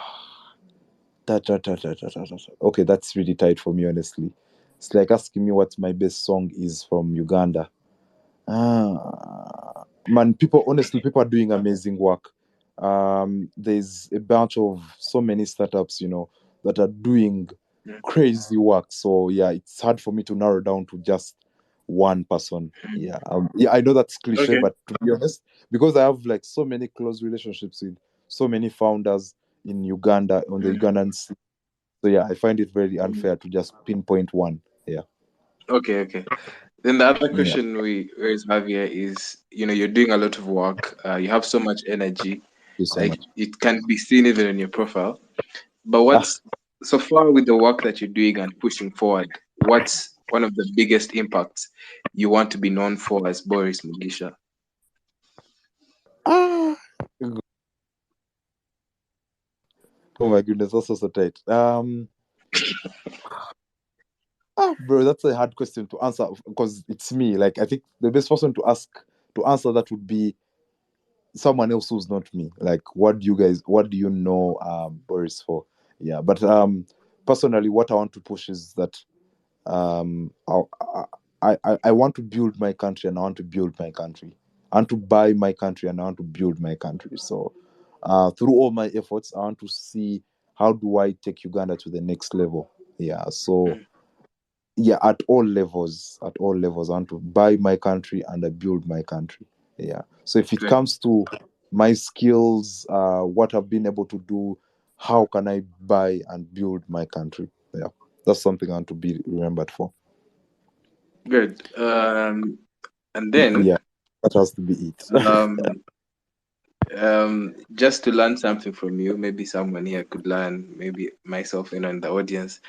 okay, that's really tight for me, honestly. It's like asking me what my best song is from Uganda. Man, people are doing amazing work. There's a bunch of so many startups, that are doing Mm. crazy work. So yeah, it's hard for me to narrow down to just one person. Yeah, yeah, I know that's cliche, Okay. but to be honest, because I have like so many close relationships with so many founders in Uganda on the Mm. Ugandan scene. So yeah, I find it very Mm. unfair to just pinpoint one. Yeah, Okay, okay. Then the other yeah. question we always have here is, you're doing a lot of work. You have so much energy, Thank you so like much. it can be seen even in your profile. But Ah, what's so far with the work that you're doing and pushing forward? What's one of the biggest impacts you want to be known for as Boris Mugisha? ah. Oh my goodness, that's so tight. Bro, that's a hard question to answer because it's me. Like, I think the best person to answer that would be someone else who's not me. Like, what do you know Boris for? Yeah, but personally, what I want to push is that um, I, I want to build my country, and I want to build my country. I want to buy my country, and I want to build my country. So, through all my efforts, I want to see how do I take Uganda to the next level. Yeah. So Mm. yeah, at all levels, I want to buy my country and I build my country. Yeah. So if it Good, comes to my skills, what I've been able to do, how can I buy and build my country? Yeah, that's something I want to be remembered for. good. And then Yeah, that has to be it. um, just to learn something from you, maybe someone here could learn, maybe myself and in the audience.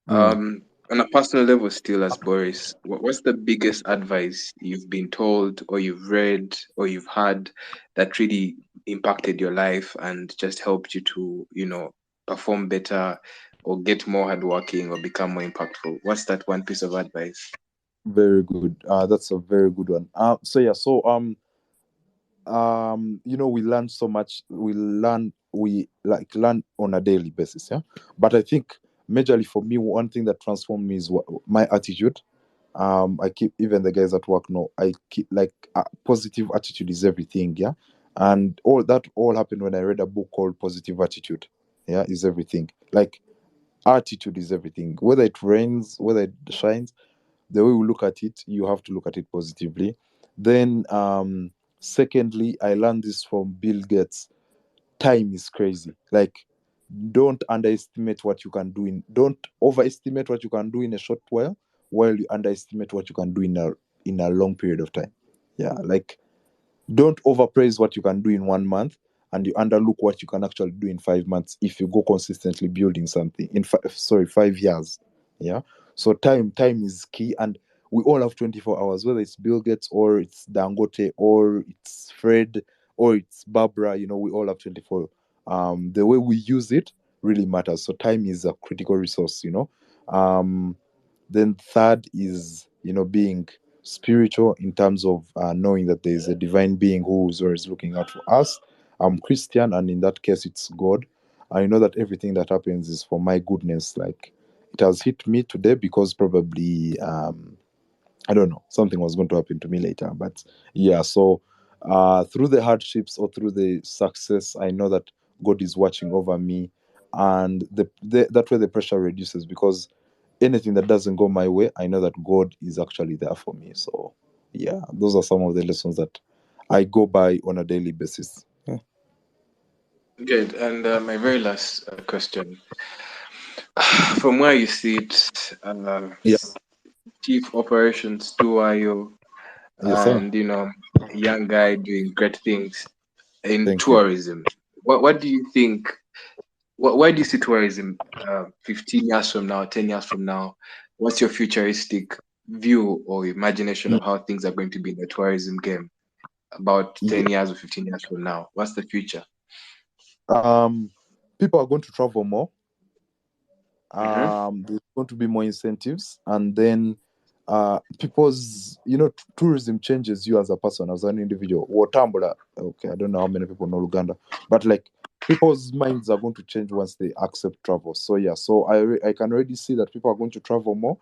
Mm. On a personal level, still as Boris, what's the biggest advice you've been told, or you've read, or you've had that really impacted your life and just helped you to, perform better, or get more hardworking, or become more impactful? What's that one piece of advice? Very good. That's a very good one. So yeah, so we learn so much. We learn on a daily basis. Yeah, but I think majorly for me, one thing that transformed me is my attitude. I keep, even the guys at work know, I keep like positive attitude is everything. Yeah, and all happened when I read a book called Positive Attitude. Yeah, is everything. Like attitude is everything, whether it rains, whether it shines. The way we look at it, you have to look at it positively. Then secondly, I learned this from Bill Gates. Time is crazy. Like, don't underestimate what you can do in don't overestimate what you can do in a short while you underestimate what you can do in a long period of time. Yeah, like, don't overpraise what you can do in 1 month, and you underlook what you can actually do in 5 months if you go consistently building something in 5 years. Yeah. So time is key, and we all have 24 hours, whether it's Bill Gates or it's Dangote or it's Fred or it's Barbara. We all have 24. The way we use it really matters. So time is a critical resource. um then third is, being spiritual, in terms of knowing that there is a divine being who is always looking out for us. I'm Christian, and in that case, it's God. I know that everything that happens is for my goodness. Like, it has hit me today because probably I don't know, something was going to happen to me later. But yeah, so through the hardships or through the success, I know that God is watching over me, and that way the pressure reduces, because anything that doesn't go my way, I know that God is actually there for me. So yeah, those are some of the lessons that I go by on a daily basis. Yeah. Good. And my very last question. From where you sit, Yeah. Chief Operations Tubayo, Yes, sir. and young guy doing great things in Thank you. tourism. What do you think? Why do you see tourism 15 years from now, 10 years from now? What's your futuristic view or imagination Mm, of how things are going to be in the tourism game about yeah. 10 years or 15 years from now? What's the future? Um, People are going to travel more. Mm-hmm. There's going to be more incentives, and then people's, tourism changes you as a person, as an individual. Watambula, okay, I don't know how many people know Uganda, but like people's minds are going to change once they accept travel. So yeah, so I can already see that people are going to travel more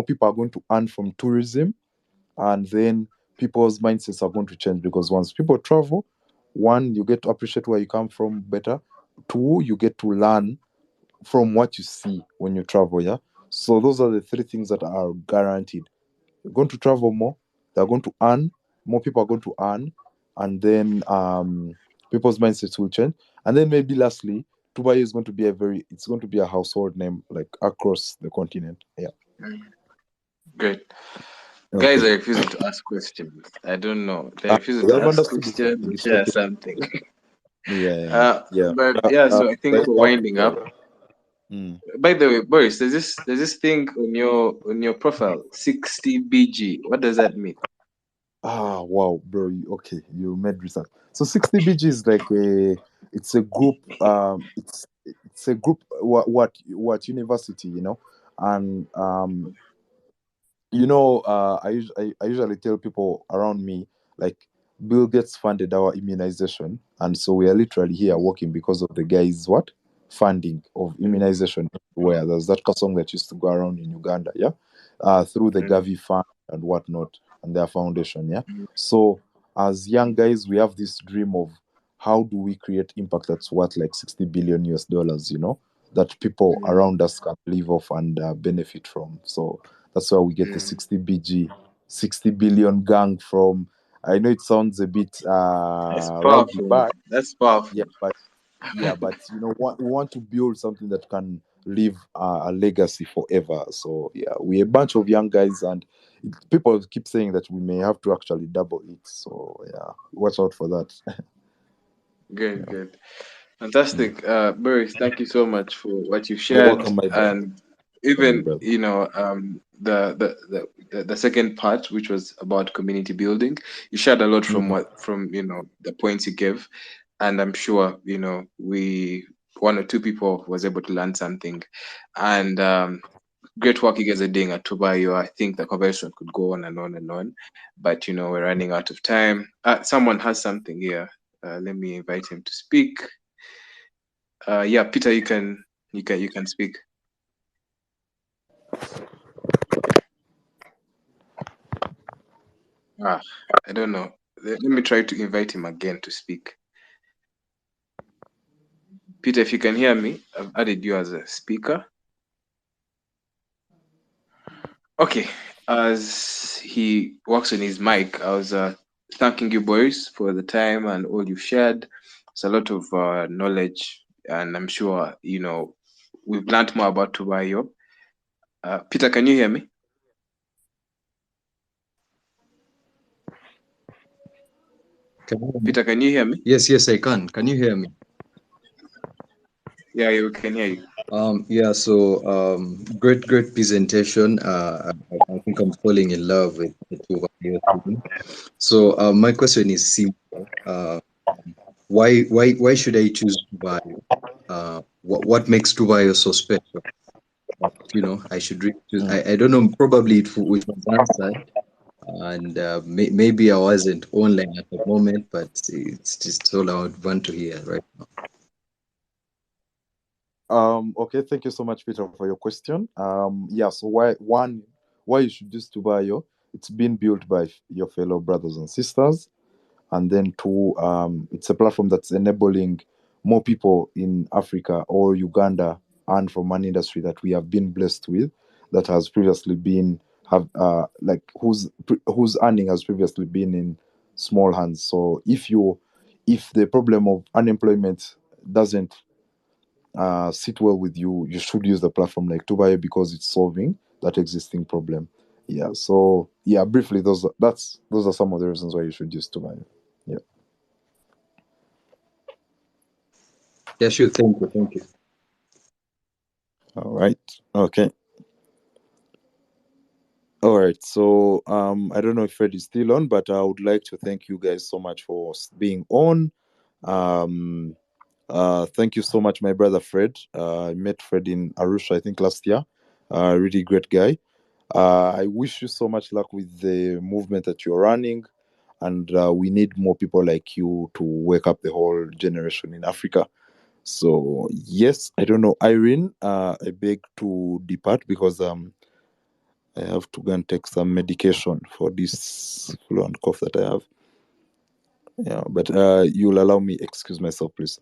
people are going to earn from tourism, and then people's mindsets are going to change, because once people travel, one, you get to appreciate where you come from better. Two, you get to learn from what you see when you travel. Yeah. So those are the three things that are guaranteed. You're going to travel more, they're going to earn, more people are going to earn, and then people's mindsets will change. And then maybe lastly, Tubayo is going to be it's going to be a household name, like across the continent. Yeah. Great. Guys Okay. are refusing to ask questions. I don't know. They're refusing We to have ask understood it. questions, It's share okay. something. Yeah, yeah, But yeah. yeah, so I think we're Uh, winding up. mm. By the way, Boris, there's this thing on your profile, 60 BG. What does that mean? Ah, wow, bro. Okay, you made research. So 60BG is like it's a group. It's a group. What university? And I usually tell people around me, like, Bill Gates funded our immunization, and so we are literally here working because of the guys what funding of immunization everywhere. There's that song that used to go around in Uganda, yeah, through the Mm, Gavi Fund and whatnot, and their foundation, yeah. mm, So as young guys, we have this dream of how do we create impact that's worth like 60 billion US dollars, that people mm, around us can live off and benefit from. So that's where we get the mm. 60 BG, 60 billion gang from. I know it sounds a bit That's rowdy, powerful. but That's powerful. we want to build something that can leave a legacy forever. So yeah, we're a bunch of young guys, and people keep saying that we may have to actually double it. So yeah, watch out for that. Good, Yeah. good. Mm. Fantastic. Boris, thank you so much for what you've You're shared. welcome, my brother. And Welcome, my even, brother. the second part, which was about community building, you shared a lot from Mm. the points you gave. And I'm sure, one or two people was able to learn something. And great work you guys are doing at Tubayo. I think the conversation could go on and on and on, but we're running out of time. Someone has something here. Let me invite him to speak. Yeah, Peter, you can speak. Ah, I don't know. Let me try to invite him again to speak. Peter, if you can hear me, I've added you as a speaker. Okay, as he works on his mic, I was thanking you, boys, for the time and all you've shared. It's a lot of knowledge, and I'm sure we've learned more about Tubayo. Peter, can you hear me? Can you hear me? Peter, can you hear me? Yes, I can. Can you hear me? Yeah, we can hear you. Yeah, so great presentation. I think I'm falling in love with the two of you. So my question is simple. Why should I choose Tubayo? What makes Tubayo so special? I should really choose. Mm. I don't know. Probably it was answered, and maybe I wasn't online at the moment, but it's just all I would want to hear right now. Okay, thank you so much, Peter, for your question. Yeah, so why you should use Tubayo it's been built by your fellow brothers and sisters. And then two, it's a platform that's enabling more people in Africa or Uganda and from an industry that we have been blessed with, that has previously been have like whose earning has previously been in small hands. So if the problem of unemployment doesn't sit well with you, you should use the platform like Tubayo because it's solving that existing problem. Yeah. So yeah, briefly, those are some of the reasons why you should use Tubayo. Yeah. Yeah, sure. Thank you. Thank you. All right. Okay. All right. So I don't know if Fred is still on, but I would like to thank you guys so much for being on. Thank you so much, my brother Fred. I met Fred in Arusha, I think last year. Really great guy. I wish you so much luck with the movement that you're running, and we need more people like you to wake up the whole generation in Africa. So yes, I don't know, Irene. I beg to depart because I have to go and take some medication for this flu and cough that I have. Yeah, but you'll allow me excuse myself, please.